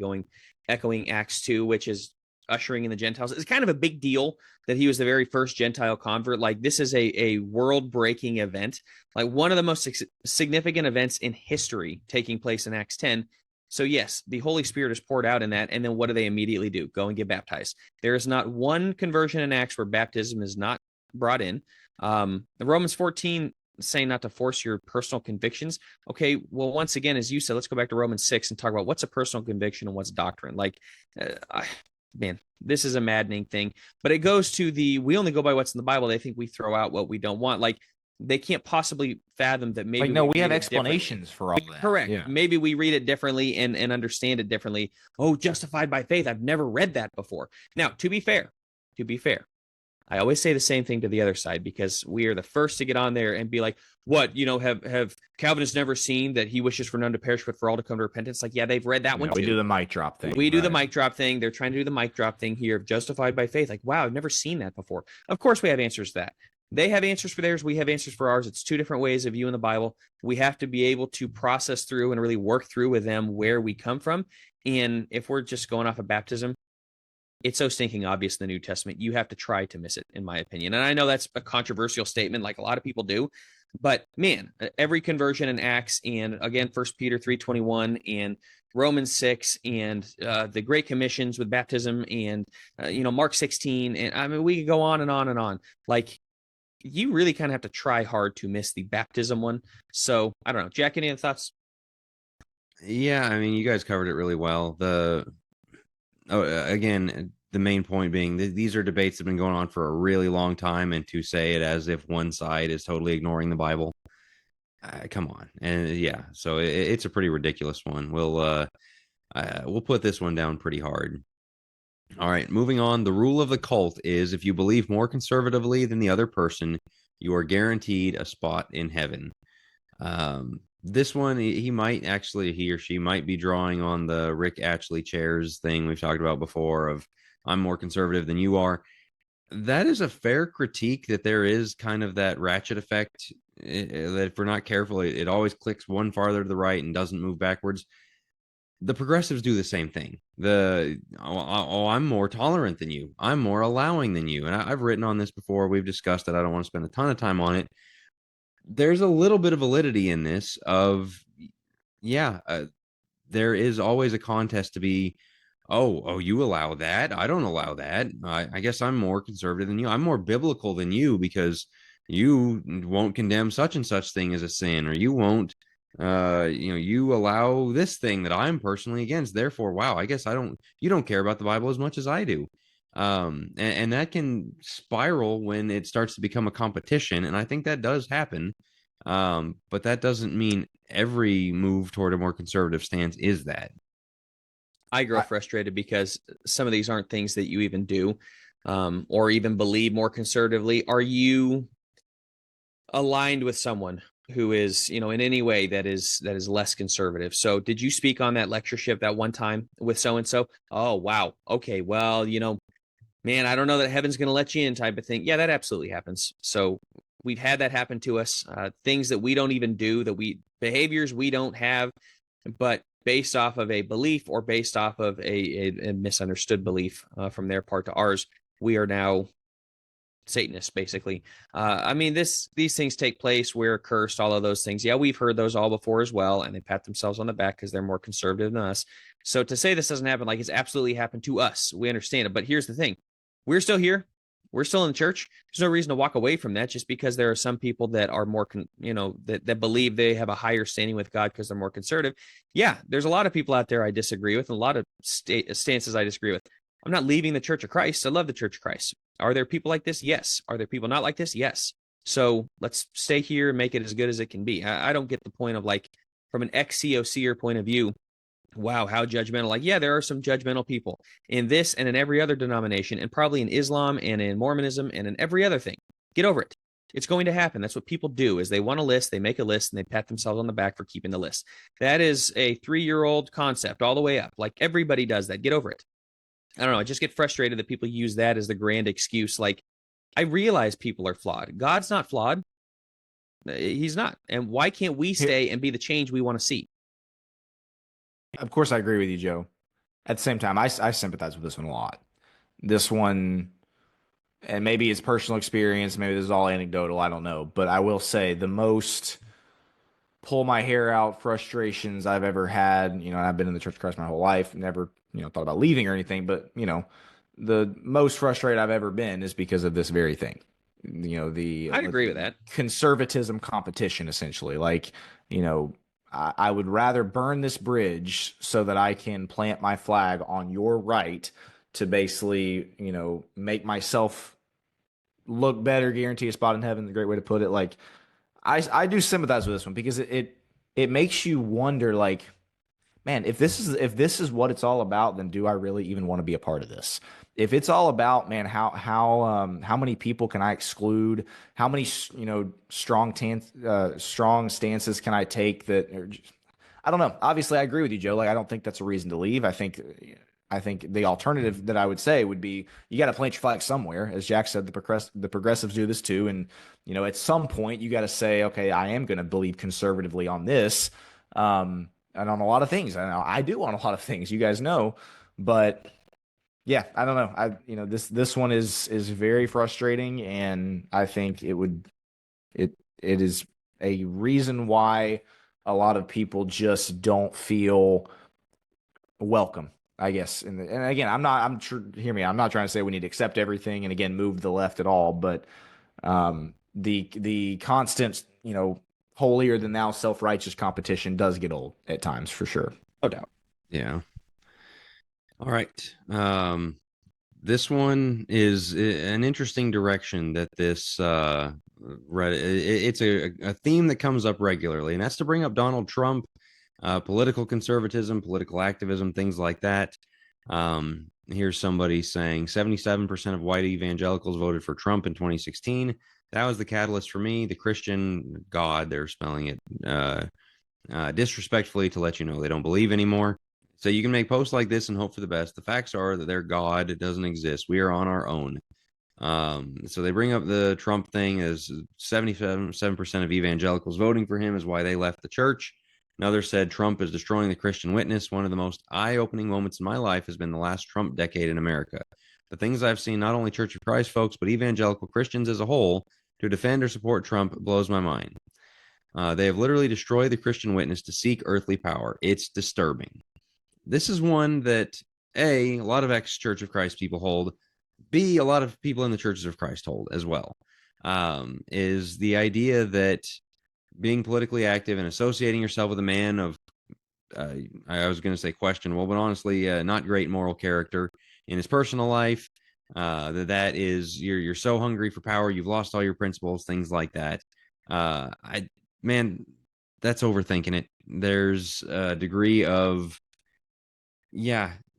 echoing Acts 2, which is ushering in the Gentiles. It's kind of a big deal that he was the very first Gentile convert. Like, this is a world-breaking event, like one of the most significant events in history taking place in Acts 10. So yes, the Holy Spirit is poured out in that, and then what do they immediately do? Go and get baptized. There is not one conversion in Acts where baptism is not brought in. The Romans 14 saying not to force your personal convictions. Okay, well, once again, as you said, let's go back to Romans 6 and talk about what's a personal conviction and what's doctrine. Like, man, this is a maddening thing. But it goes to we only go by what's in the Bible. They think we throw out what we don't want. Like, they can't possibly fathom that maybe we have explanations for all that. Correct. Yeah. Maybe we read it differently and understand it differently. Oh, justified by faith. I've never read that before. Now, to be fair, I always say the same thing to the other side, because we are the first to get on there and be like, what, have Calvinists never seen that he wishes for none to perish, but for all to come to repentance? Like, yeah, they've read that one too. We do the mic drop thing. We do the mic drop thing. They're trying to do the mic drop thing here of justified by faith. Like, wow, I've never seen that before. Of course we have answers to that. They have answers for theirs. We have answers for ours. It's 2 different ways of viewing the Bible. We have to be able to process through and really work through with them where we come from. And if we're just going off of baptism, it's so stinking obvious in the New Testament. You have to try to miss it, in my opinion. And I know that's a controversial statement, like a lot of people do. But man, every conversion in Acts, and again, 1 Peter 3:21 and Romans 6 and the Great Commissions with baptism and, Mark 16. And I mean, we could go on and on and on. Like, you really kind of have to try hard to miss the baptism one. So I don't know. Jack, any other thoughts? Yeah, I mean, you guys covered it really well. Again, the main point being these are debates that have been going on for a really long time, and to say it as if one side is totally ignoring the Bible, come on. And yeah, so it's a pretty ridiculous one. We'll put this one down pretty hard. All right, moving on. The rule of the cult is if you believe more conservatively than the other person, you are guaranteed a spot in heaven. This one, he or she might be drawing on the Rick Ashley chairs thing we've talked about before of I'm more conservative than you are. That is a fair critique, that there is kind of that ratchet effect, that if we're not careful, it always clicks one farther to the right and doesn't move backwards. The progressives do the same thing. I'm more tolerant than you. I'm more allowing than you. And I've written on this before. We've discussed it. I don't want to spend a ton of time on it. There's a little bit of validity in this of, there is always a contest to be, oh, you allow that. I don't allow that. I guess I'm more conservative than you. I'm more biblical than you because you won't condemn such and such thing as a sin, or you won't, you allow this thing that I'm personally against. Therefore, wow, I guess you don't care about the Bible as much as I do. And that can spiral when it starts to become a competition. And I think that does happen. But that doesn't mean every move toward a more conservative stance is that. I grow frustrated because some of these aren't things that you even do, or even believe more conservatively. Are you aligned with someone who is, in any way that is less conservative? So did you speak on that lectureship that one time with so-and-so? Oh, wow. Okay. Well, man, I don't know that heaven's going to let you in type of thing. Yeah, that absolutely happens. So we've had that happen to us, things that we don't even do, behaviors we don't have, but based off of a belief or based off of a misunderstood belief from their part to ours, we are now Satanists, basically. These things take place. We're cursed, all of those things. Yeah, we've heard those all before as well, and they pat themselves on the back because they're more conservative than us. So to say this doesn't happen, like it's absolutely happened to us, we understand it. But here's the thing. We're still here. We're still in the church. There's no reason to walk away from that just because there are some people that are more, that believe they have a higher standing with God because they're more conservative. Yeah, there's a lot of people out there I disagree with, and a lot of stances I disagree with. I'm not leaving the Church of Christ. I love the Church of Christ. Are there people like this? Yes. Are there people not like this? Yes. So let's stay here and make it as good as it can be. I don't get the point of, like, from an ex-COCer point of view, wow, how judgmental. Like, yeah, there are some judgmental people in this and in every other denomination, and probably in Islam and in Mormonism and in every other thing. Get over it. It's going to happen. That's what people do, is they want a list, they make a list, and they pat themselves on the back for keeping the list. That is a 3-year-old concept all the way up. Like, everybody does that. Get over it. I don't know. I just get frustrated that people use that as the grand excuse. Like, I realize people are flawed. God's not flawed. He's not. And why can't we stay and be the change we want to see? Of course, I agree with you, Joe. At the same time, I sympathize with this one a lot. This one, and maybe it's personal experience, maybe this is all anecdotal, I don't know. But I will say the most pull my hair out frustrations I've ever had, and I've been in the Church of Christ my whole life, never, thought about leaving or anything, but, the most frustrated I've ever been is because of this very thing. I'd agree with that. Conservatism competition, essentially. Like, I would rather burn this bridge so that I can plant my flag on your right to basically, make myself look better, guarantee a spot in heaven, is a great way to put it. Like, I do sympathize with this one because it makes you wonder, like, man, if this is what it's all about, then do I really even want to be a part of this? If it's all about, man, how many people can I exclude? How many strong stances can I take that? I don't know. Obviously, I agree with you, Joe. Like, I don't think that's a reason to leave. I think the alternative that I would say would be you got to plant your flag somewhere. As Jack said, the progressives do this too, and at some point you got to say, okay, I am going to believe conservatively on this, and on a lot of things. I do on a lot of things, you guys know, but. Yeah, I don't know. This one is very frustrating, and I think it is a reason why a lot of people just don't feel welcome, I guess. And again, hear me. I'm not trying to say we need to accept everything and again move to the left at all, but the constant, holier than thou self-righteous competition does get old at times, for sure. No doubt. Yeah. All right. This one is an interesting direction that this it's a theme that comes up regularly, and that's to bring up Donald Trump, political conservatism, political activism, things like that. Here's somebody saying 77% of white evangelicals voted for Trump in 2016. That was the catalyst for me. The Christian God, they're spelling it disrespectfully to let you know they don't believe anymore. So you can make posts like this and hope for the best. The facts are that their God doesn't exist. We are on our own. So they bring up the Trump thing as 77% of evangelicals voting for him is why they left the church. Another said Trump is destroying the Christian witness. One of the most eye-opening moments in my life has been the last Trump decade in America. The things I've seen, not only Church of Christ folks, but evangelical Christians as a whole, to defend or support Trump blows my mind. They have literally destroyed the Christian witness to seek earthly power. It's disturbing. This is one that, A, a lot of ex-Church of Christ people hold, B, a lot of people in the Churches of Christ hold as well, is the idea that being politically active and associating yourself with a man of, I was going to say questionable, but honestly, not great moral character in his personal life, that is, you're so hungry for power, you've lost all your principles, things like that. Man, that's overthinking it. There's a degree of,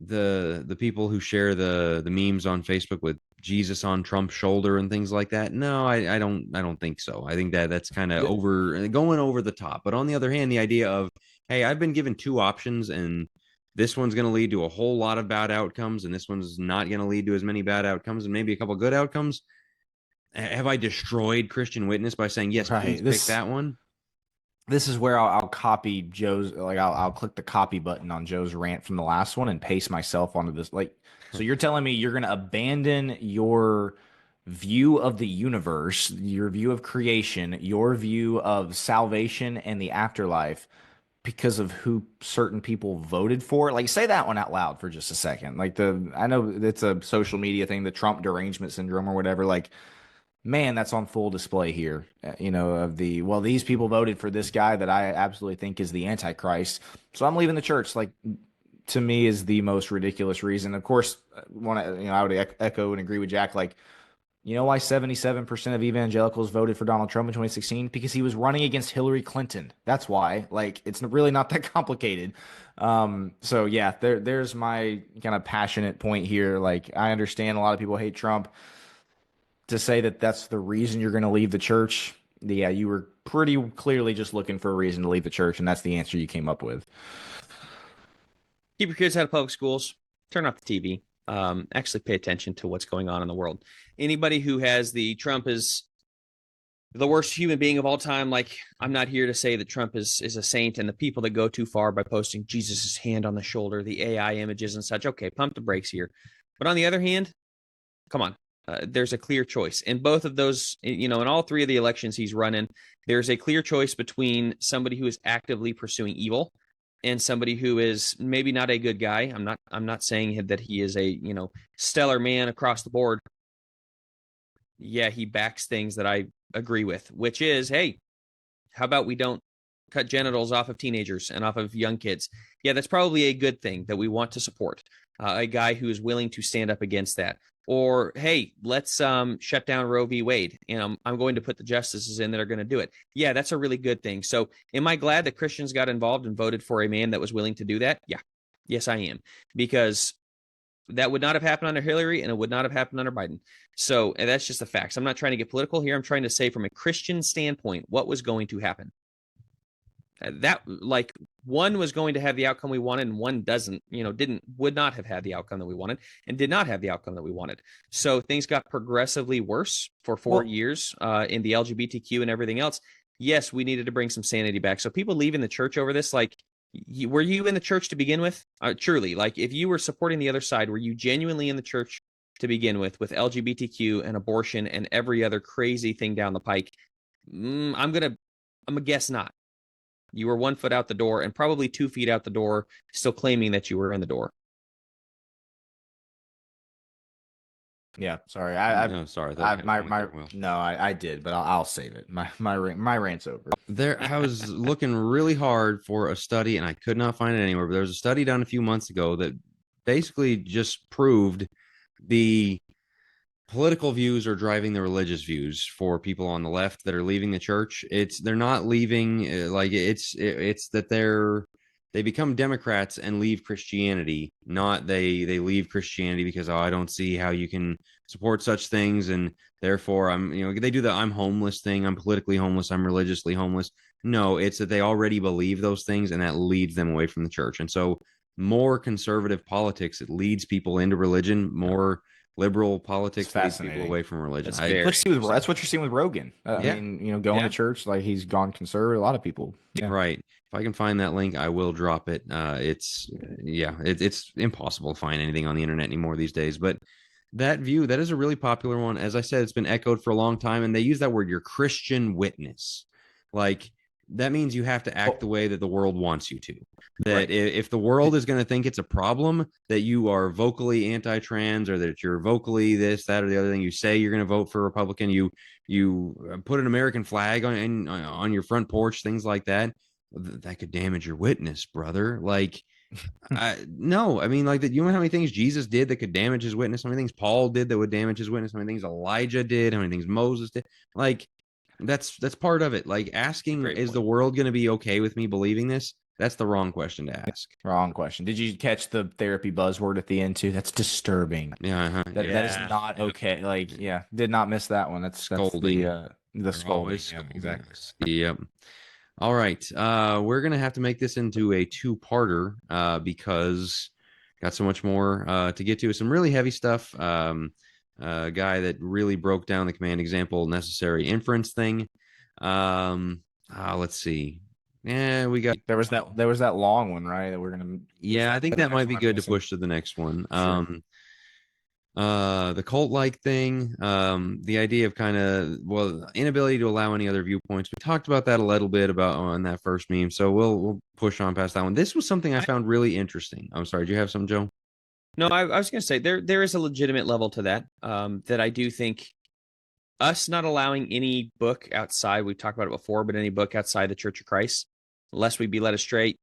the people who share the memes on Facebook with Jesus on Trump's shoulder and things like that. No, I don't think so. I think that's kind of going over the top. But on the other hand, the idea of, hey, I've been given two options, and this one's going to lead to a whole lot of bad outcomes, and this one's not going to lead to as many bad outcomes, and maybe a couple good outcomes. Have I destroyed Christian witness by saying yes? Please pick that one. This is where I'll copy Joe's, like I'll click the copy button on Joe's rant from the last one and paste myself onto this. Like, so you're telling me you're going to abandon your view of the universe, your view of creation, your view of salvation and the afterlife because of who certain people voted for? Like, say that one out loud for just a second. Like, I know it's a social media thing, the Trump derangement syndrome or whatever. Like, man, that's on full display here, of these people voted for this guy that I absolutely think is the Antichrist, so I'm leaving the church. Like, to me, is the most ridiculous reason. Of course, I would echo and agree with Jack. Like, you know why 77% of evangelicals voted for Donald Trump in 2016? Because he was running against Hillary Clinton. That's why. Like, it's really not that complicated. So yeah, there's my kind of passionate point here. Like, I understand a lot of people hate Trump. To say that that's the reason you're going to leave the church, yeah, you were pretty clearly just looking for a reason to leave the church, and that's the answer you came up with. Keep your kids out of public schools. Turn off the TV. Actually pay attention to what's going on in the world. Anybody who has the Trump is the worst human being of all time, like, I'm not here to say that Trump is a saint, and the people that go too far by posting Jesus' hand on the shoulder, the AI images and such, okay, pump the brakes here. But on the other hand, come on. There's a clear choice in both of those, in all three of the elections he's running. There's a clear choice between somebody who is actively pursuing evil and somebody who is maybe not a good guy. I'm not saying that he is a, stellar man across the board. Yeah, he backs things that I agree with, which is, hey, how about we don't cut genitals off of teenagers and off of young kids? Yeah, that's probably a good thing that we want to support. A guy who is willing to stand up against that. Or, hey, let's shut down Roe v. Wade, and I'm going to put the justices in that are going to do it. Yeah, that's a really good thing. So am I glad that Christians got involved and voted for a man that was willing to do that? Yeah. Yes, I am. Because that would not have happened under Hillary, and it would not have happened under Biden. So that's just the facts. I'm not trying to get political here. I'm trying to say from a Christian standpoint what was going to happen. That, like, one was going to have the outcome we wanted, and one would not have had the outcome that we wanted, and did not have the outcome that we wanted. So things got progressively worse for 4 years in the LGBTQ and everything else. Yes, we needed to bring some sanity back. So people leaving the church over this, like, were you in the church to begin with? Truly, like, if you were supporting the other side, were you genuinely in the church to begin with LGBTQ and abortion and every other crazy thing down the pike? I'm gonna guess not. You were 1 foot out the door and probably 2 feet out the door, still claiming that you were in the door. Yeah, sorry. Sorry. I did, but I'll save it. My rant's over. I was looking really hard for a study, and I could not find it anywhere. But there was a study done a few months ago that basically just proved the political views are driving the religious views for people on the left that are leaving the church. They're not leaving, like, it's that they're they become Democrats and leave Christianity, not they leave Christianity because, oh, I don't see how you can support such things, and therefore they do the I'm homeless thing, I'm politically homeless, I'm religiously homeless. No, it's that they already believe those things, and that leads them away from the church. And so more conservative politics, it leads people into religion. More liberal politics leads people away from religion. That's what you're seeing with Rogan. Yeah. I mean, going to church, like he's gone conservative. A lot of people. Yeah. Right. If I can find that link, I will drop it. It's impossible to find anything on the internet anymore these days. But that view, that is a really popular one. As I said, it's been echoed for a long time, and they use that word, your Christian witness. Like, that means you have to act the way that the world wants you to. That if the world is going to think it's a problem that you are vocally anti-trans, or that you're vocally this, that, or the other thing, you say you're going to vote for a Republican, you put an American flag on your front porch, things like that, that could damage your witness, brother. Like, no, I mean, like, that. You know how many things Jesus did that could damage his witness? How many things Paul did that would damage his witness? How many things Elijah did? How many things Moses did? Like, that's part of it. Like, asking, is the world going to be okay with me believing this? That's the wrong question to ask. Wrong question. Did you catch the therapy buzzword at the end too? That's disturbing. Yeah, that is not okay. Like, did not miss that one. That's scolding. The scolding. Yeah, exactly. Yep. All right. We're gonna have to make this into a two-parter because got so much more to get to. Some really heavy stuff. A guy that really broke down the command example necessary inference thing. Let's see. Yeah, we got there was that long one, right? That we're gonna. Yeah, I think that might be good to push to the next one. Sure. The cult-like thing, the idea of inability to allow any other viewpoints. We talked about that a little bit on that first meme, so we'll push on past that one. This was something I found really interesting. I'm sorry, do you have some, Joe? No, I was going to say there is a legitimate level to that. That I do think us not allowing any book outside, we've talked about it before, but any book outside the Church of Christ, lest we be led astray,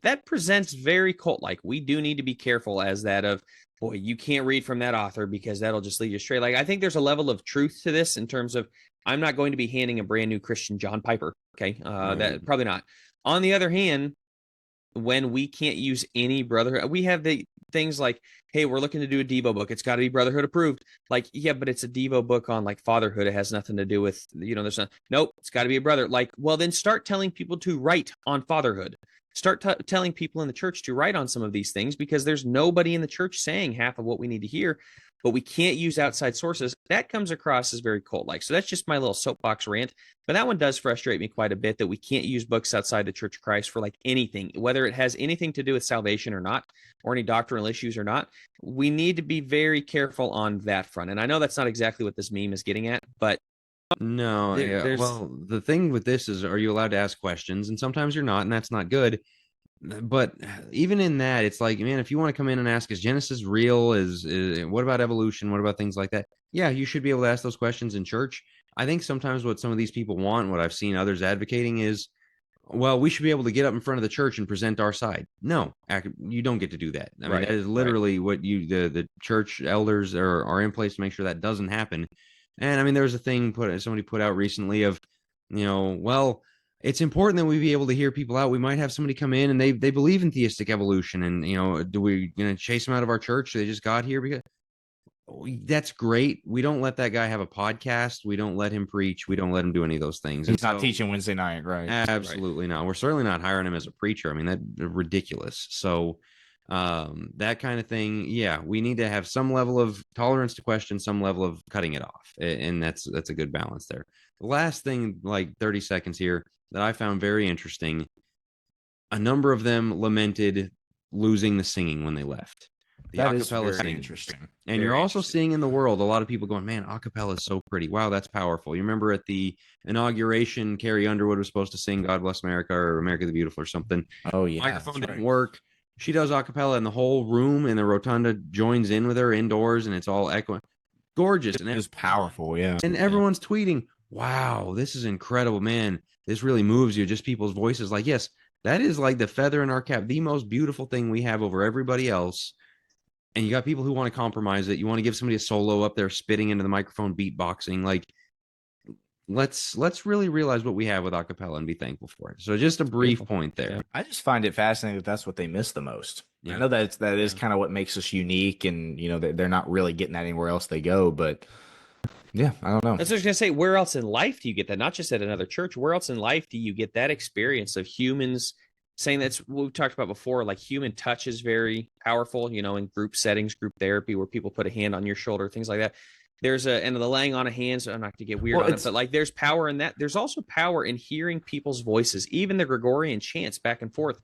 that presents very cult-like. We do need to be careful as that of, boy, you can't read from that author because that'll just lead you astray. Like, I think there's a level of truth to this in terms of, I'm not going to be handing a brand new Christian John Piper. Okay. That probably not. On the other hand, when we can't use any brotherhood, we have the things like, hey, we're looking to do a Devo book. It's got to be brotherhood approved. Like, yeah, but it's a Devo book on like fatherhood. It has nothing to do with, there's nope, it's got to be a brother. Like, well, then start telling people to write on fatherhood. Start telling people in the church to write on some of these things, because there's nobody in the church saying half of what we need to hear, but we can't use outside sources. That comes across as very cult-like. So that's just my little soapbox rant. But that one does frustrate me quite a bit, that we can't use books outside the Church of Christ for like anything, whether it has anything to do with salvation or not, or any doctrinal issues or not. We need to be very careful on that front. And I know that's not exactly what this meme is getting at, but no, well, the thing with this is, are you allowed to ask questions? And sometimes you're not, and that's not good. But even in that, it's like, man, if you want to come in and ask, is Genesis real? Is what about evolution? What about things like that? Yeah, you should be able to ask those questions in church. I think sometimes what some of these people want, what I've seen others advocating is, well, we should be able to get up in front of the church and present our side. No, you don't get to do that. I mean, that is literally what the church elders are in place to make sure that doesn't happen. And I mean, there was a thing somebody put out recently of, well, it's important that we be able to hear people out. We might have somebody come in and they believe in theistic evolution, and do we chase them out of our church? They just got here because that's great. We don't let that guy have a podcast. We don't let him preach. We don't let him do any of those things. He's not teaching Wednesday night, right? Absolutely not. We're certainly not hiring him as a preacher. I mean, that's ridiculous. So that kind of thing, yeah, we need to have some level of tolerance to question, some level of cutting it off, and that's a good balance there. The last thing, like 30 seconds here, that I found very interesting, a number of them lamented losing the singing when they left. The acapella singing. Interesting. And you're also seeing in the world a lot of people going, man, acapella is so pretty. Wow, that's powerful. You remember at the inauguration, Carrie Underwood was supposed to sing God Bless America or America the Beautiful or something. Oh, yeah. Microphone didn't work. She does acapella, and the whole room in the rotunda joins in with her indoors, and it's all echoing. Gorgeous. And it's powerful, yeah. And everyone's tweeting, wow, this is incredible, man. This really moves you. Just people's voices. Like, yes, that is like the feather in our cap, the most beautiful thing we have over everybody else. And you got people who want to compromise it. You want to give somebody a solo up there spitting into the microphone, beatboxing. Like, let's really realize what we have with acapella and be thankful for it. So just a brief Beautiful. point there. Yeah. I just find it fascinating that that's what they miss the most. Yeah. I know that is kind of what makes us unique, and they're not really getting that anywhere else they go. But yeah, I don't know. That's what I was gonna say. Where else in life do you get that? Not just at another church. Where else in life do you get that experience of humans saying that's what we've talked about before? Like human touch is very powerful, in group settings, group therapy, where people put a hand on your shoulder, things like that. And the laying on of hands. I'm not to get weird on it, but like there's power in that. There's also power in hearing people's voices, even the Gregorian chants back and forth.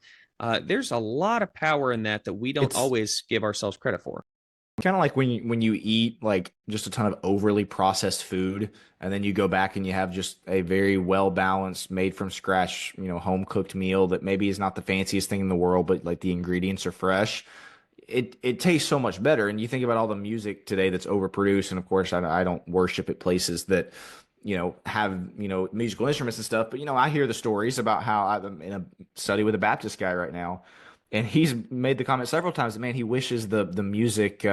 There's a lot of power in that we don't always give ourselves credit for. Kind of like when you eat like just a ton of overly processed food, and then you go back and you have just a very well balanced, made from scratch, home cooked meal that maybe is not the fanciest thing in the world, but like the ingredients are fresh. It tastes so much better. And you think about all the music today that's overproduced, and of course I don't worship at places that have musical instruments and stuff, but I hear the stories about how I'm in a study with a Baptist guy right now, and he's made the comment several times that, man, he wishes the music,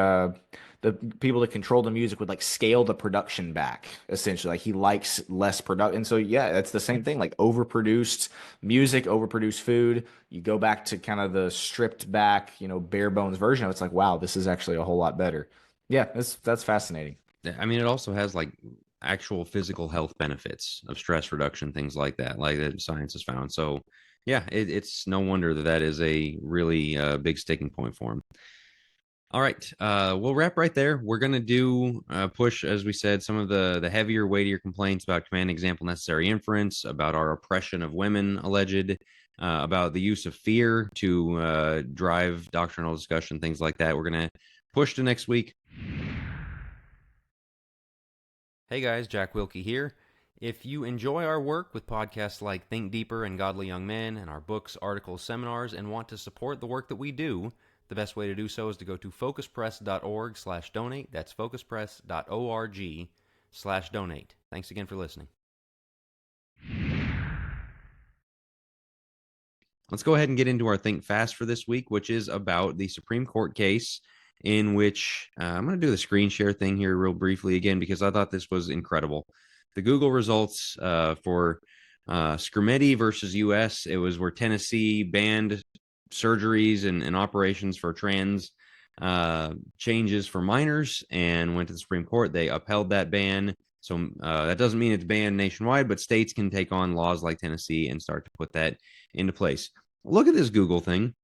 the people that control the music would like scale the production back, essentially. Like he likes less production. And so, yeah, that's the same thing, like overproduced music, overproduced food. You go back to kind of the stripped back, bare bones version of it. It's like, wow, this is actually a whole lot better. Yeah, that's fascinating. I mean, it also has like actual physical health benefits of stress reduction, things like that science has found. So yeah, it's no wonder that is a really big sticking point for him. All right, we'll wrap right there. We're going to do push, as we said, some of the heavier, weightier complaints about command, example, necessary inference, about our oppression of women, alleged, about the use of fear to drive doctrinal discussion, things like that. We're going to push to next week. Hey guys, Jack Wilkie here. If you enjoy our work with podcasts like Think Deeper and Godly Young Men and our books, articles, seminars, and want to support the work that we do, the best way to do so is to go to focuspress.org/donate. That's focuspress.org/donate. Thanks again for listening. Let's go ahead and get into our Think Fast for this week, which is about the Supreme Court case in which I'm going to do the screen share thing here real briefly again, because I thought this was incredible. The Google results for Scrimeti versus U.S. It was where Tennessee banned surgeries and operations for trans changes for minors and went to the Supreme Court. They upheld that ban. So that doesn't mean it's banned nationwide, but states can take on laws like Tennessee and start to put that into place. Look at this Google thing.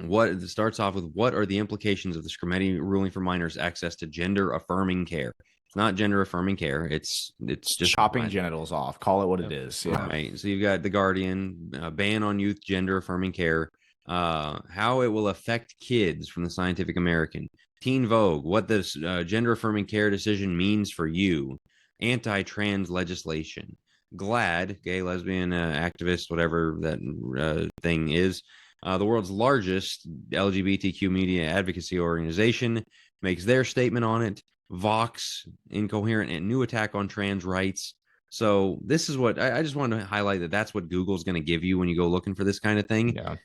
What it starts off with: what are the implications of the Scrimeti ruling for minors' access to gender affirming care? It's not gender affirming care. It's just chopping genitals off. Call it what it is. Yeah. Right. So you've got the Guardian, ban on youth gender affirming care, how it will affect kids from the Scientific American, Teen Vogue, what this gender affirming care decision means for you, anti-trans legislation, GLAAD, gay, lesbian, activist, whatever that thing is. The world's largest LGBTQ media advocacy organization makes their statement on it. Vox, incoherent and new attack on trans rights. So this is what I just wanted to highlight, that's what Google's going to give you when you go looking for this kind of thing. Yeah.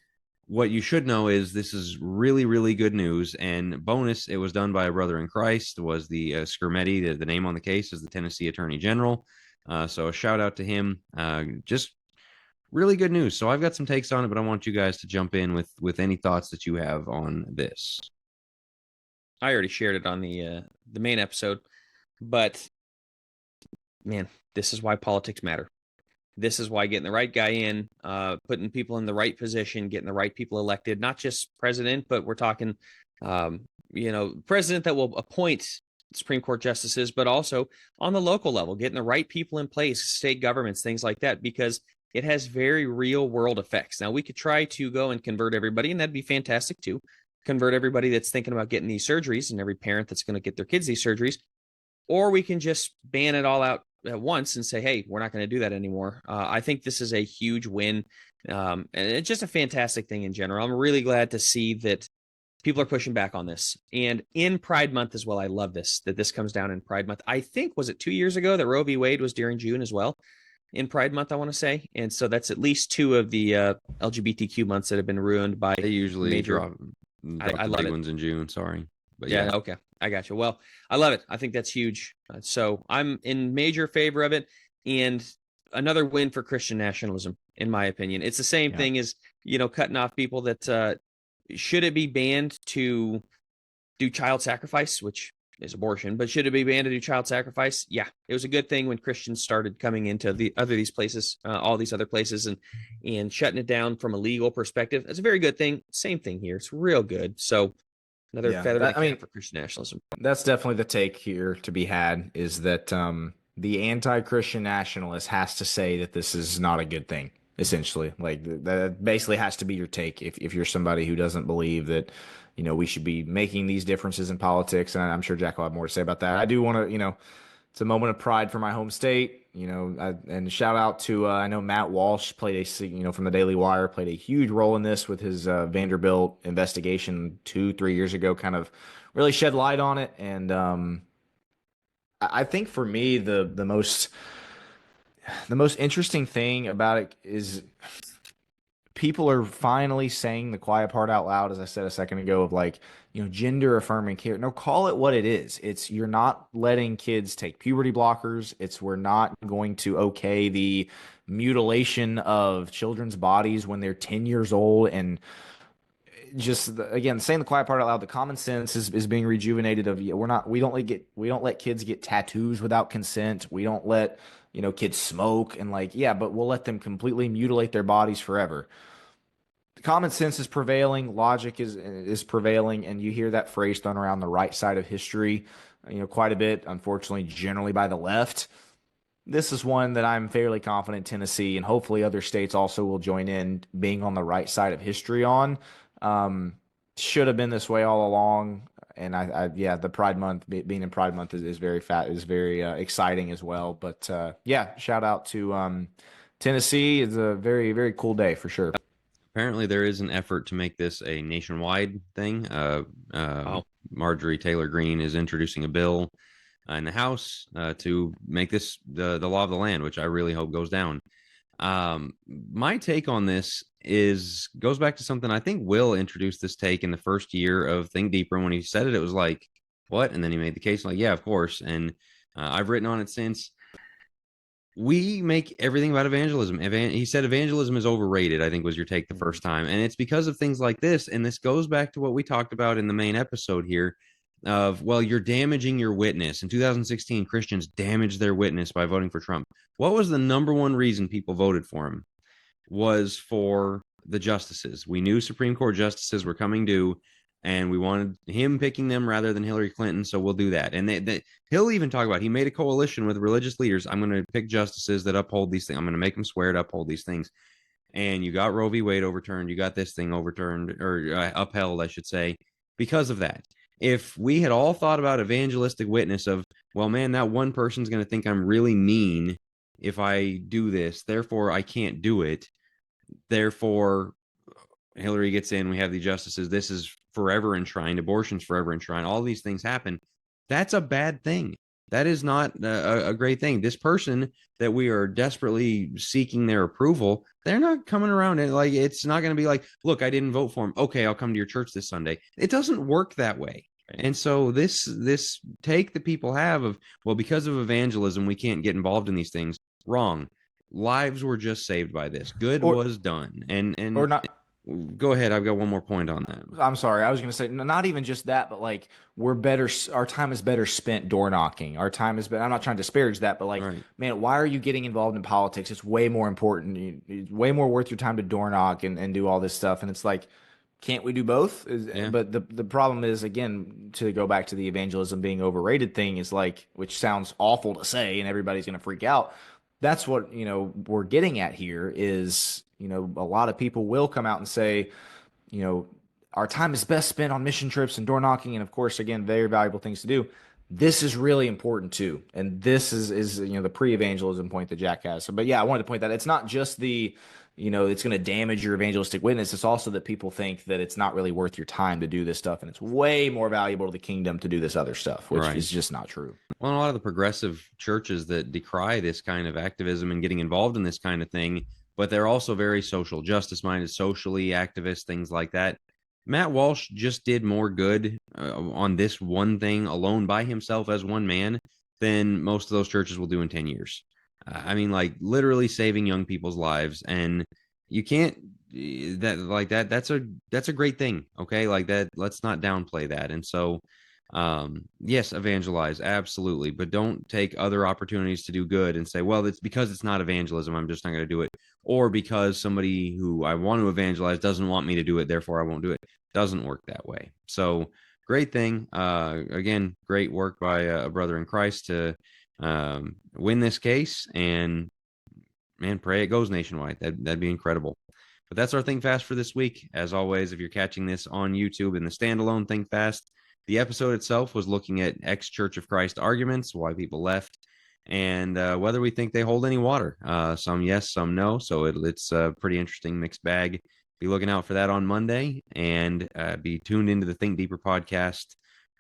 What you should know is this is really, really good news. And bonus, it was done by a brother in Christ, was the Scrimeti. The name on the case is the Tennessee Attorney General. So a shout out to him. Just really good news. So I've got some takes on it, but I want you guys to jump in with any thoughts that you have on this. I already shared it on the main episode, but man, this is why politics matter. This is why getting the right guy in, putting people in the right position, getting the right people elected, not just president, but we're talking, president that will appoint Supreme Court justices, but also on the local level, getting the right people in place, state governments, things like that, because it has very real world effects. Now, we could try to go and convert everybody, and that'd be fantastic too. Convert everybody that's thinking about getting these surgeries and every parent that's going to get their kids these surgeries, or we can just ban it all out at once and say, hey, we're not going to do that anymore. I think this is a huge win, and it's just a fantastic thing in general. I'm really glad to see that people are pushing back on this. And in Pride Month as well, I love this, that this comes down in Pride Month. I think, was it 2 years ago that Roe v. Wade was during June as well? In Pride Month, I want to say. And so that's at least two of the LGBTQ months that have been ruined by they usually major. drop I the love big it. ones in June. Sorry, but yeah, okay, I got you. Well, I love it. I think that's huge. So I'm in major favor of it. and another win for Christian nationalism, in my opinion. It's the same thing as, cutting off people that should it be banned to do child sacrifice, which is abortion, but should it be banned to do child sacrifice? Yeah, it was a good thing when Christians started coming into these places, all these other places, and shutting it down from a legal perspective. It's a very good thing. Same thing here. It's real good. So another feather in the cap for Christian nationalism. That's definitely the take here to be had, is that the anti-Christian nationalist has to say that this is not a good thing. Essentially, like that basically has to be your take if you're somebody who doesn't believe that, we should be making these differences in politics. And I'm sure Jack will have more to say about that. I do want to, it's a moment of pride for my home state, and shout out to, I know Matt Walsh played from the Daily Wire, played a huge role in this with his Vanderbilt investigation 2-3 years ago, kind of really shed light on it. And I think for me, the most interesting thing about it is people are finally saying the quiet part out loud, as I said a second ago, of like, gender affirming care. No, call it what it is. It's, you're not letting kids take puberty blockers. It's, we're not going to okay the mutilation of children's bodies when they're 10 years old. And just, again, saying the quiet part out loud, the common sense is being rejuvenated of, we don't let kids get tattoos without consent. We don't let, kids smoke, and but we'll let them completely mutilate their bodies forever. Common sense is prevailing, logic is prevailing, and you hear that phrase thrown around the right side of history, quite a bit, unfortunately, generally by the left. This is one that I'm fairly confident Tennessee and hopefully other states also will join in being on the right side of history on. Should have been this way all along. And the Pride Month, being in Pride Month is very exciting as well. But shout out to Tennessee. It's a very, very cool day for sure. Apparently, there is an effort to make this a nationwide thing. Marjorie Taylor Greene is introducing a bill in the House to make this the law of the land, which I really hope goes down. My take on this goes back to something I think Will introduced this take in the first year of Think Deeper. And when he said it, it was like, what? And then he made the case like, yeah, of course. And I've written on it since. We make everything about evangelism. He said evangelism is overrated, I think was your take the first time. And it's because of things like this. And this goes back to what we talked about in the main episode here of, well, you're damaging your witness. In 2016, Christians damaged their witness by voting for Trump. What was the number one reason people voted for him? Was for the justices. We knew Supreme Court justices were coming due, and we wanted him picking them rather than Hillary Clinton, so we'll do that. And he'll even talk about, he made a coalition with religious leaders. I'm going to pick justices that uphold these things. I'm going to make them swear to uphold these things. And you got Roe v. Wade overturned. You got this thing overturned, or upheld, I should say, because of that. If we had all thought about evangelistic witness of, well, man, that one person's going to think I'm really mean if I do this, therefore I can't do it. Therefore, Hillary gets in, we have the justices. This is forever enshrined. Abortion's forever enshrined. All these things happen. That's a bad thing. That is not a great thing. This person that we are desperately seeking their approval, they're not coming around and it's not going to be like, look, I didn't vote for him. Okay, I'll come to your church this Sunday. It doesn't work that way. And so this take that people have of, well, because of evangelism, we can't get involved in these things. Wrong. Lives were just saved by this. Good was done. And or not. Go ahead. I've got one more point on that. I'm sorry. I was going to say, not even just that, but we're better. Our time is better spent door knocking. Our time is better. I'm not trying to disparage that, but man, why are you getting involved in politics? It's way more important. It's way more worth your time to door knock and do all this stuff. And it's like, can't we do both? Yeah. But the problem is, again, to go back to the evangelism being overrated thing is which sounds awful to say and everybody's going to freak out. That's what, we're getting at here is, a lot of people will come out and say, our time is best spent on mission trips and door knocking. And of course, again, very valuable things to do. This is really important too. And this is the pre-evangelism point that Jack has. So, but yeah, I wanted to point that it's not just the, it's going to damage your evangelistic witness. It's also that people think that it's not really worth your time to do this stuff. And it's way more valuable to the kingdom to do this other stuff, which is just not true. Well, a lot of the progressive churches that decry this kind of activism and getting involved in this kind of thing, but they're also very social justice minded, socially activist, things like that. Matt Walsh just did more good on this one thing alone by himself as one man than most of those churches will do in 10 years. I mean, like literally saving young people's lives, and you can't that's a great thing. Okay, like that. Let's not downplay that. And so, yes, evangelize absolutely, but don't take other opportunities to do good and say, well, it's because it's not evangelism, I'm just not going to do it, or because somebody who I want to evangelize doesn't want me to do it, therefore I won't do it. Doesn't work that way. So great thing. Again, great work by a brother in Christ to win this case, and man, pray it goes nationwide. That'd be incredible. But that's our Think Fast for this week. As always, if you're catching this on YouTube in the standalone Think Fast, the episode itself was looking at ex-Church of Christ arguments, why people left, and whether we think they hold any water. Some yes, some no. So it's a pretty interesting mixed bag. Be looking out for that on Monday, and be tuned into the Think Deeper podcast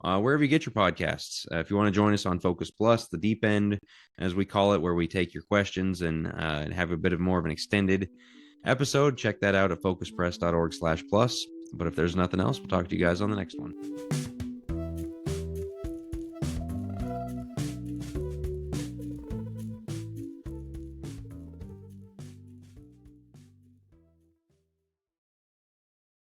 wherever you get your podcasts. If you want to join us on Focus Plus, the deep end, as we call it, where we take your questions and have a bit of more of an extended episode, check that out at focuspress.org/plus. But if there's nothing else, we'll talk to you guys on the next one.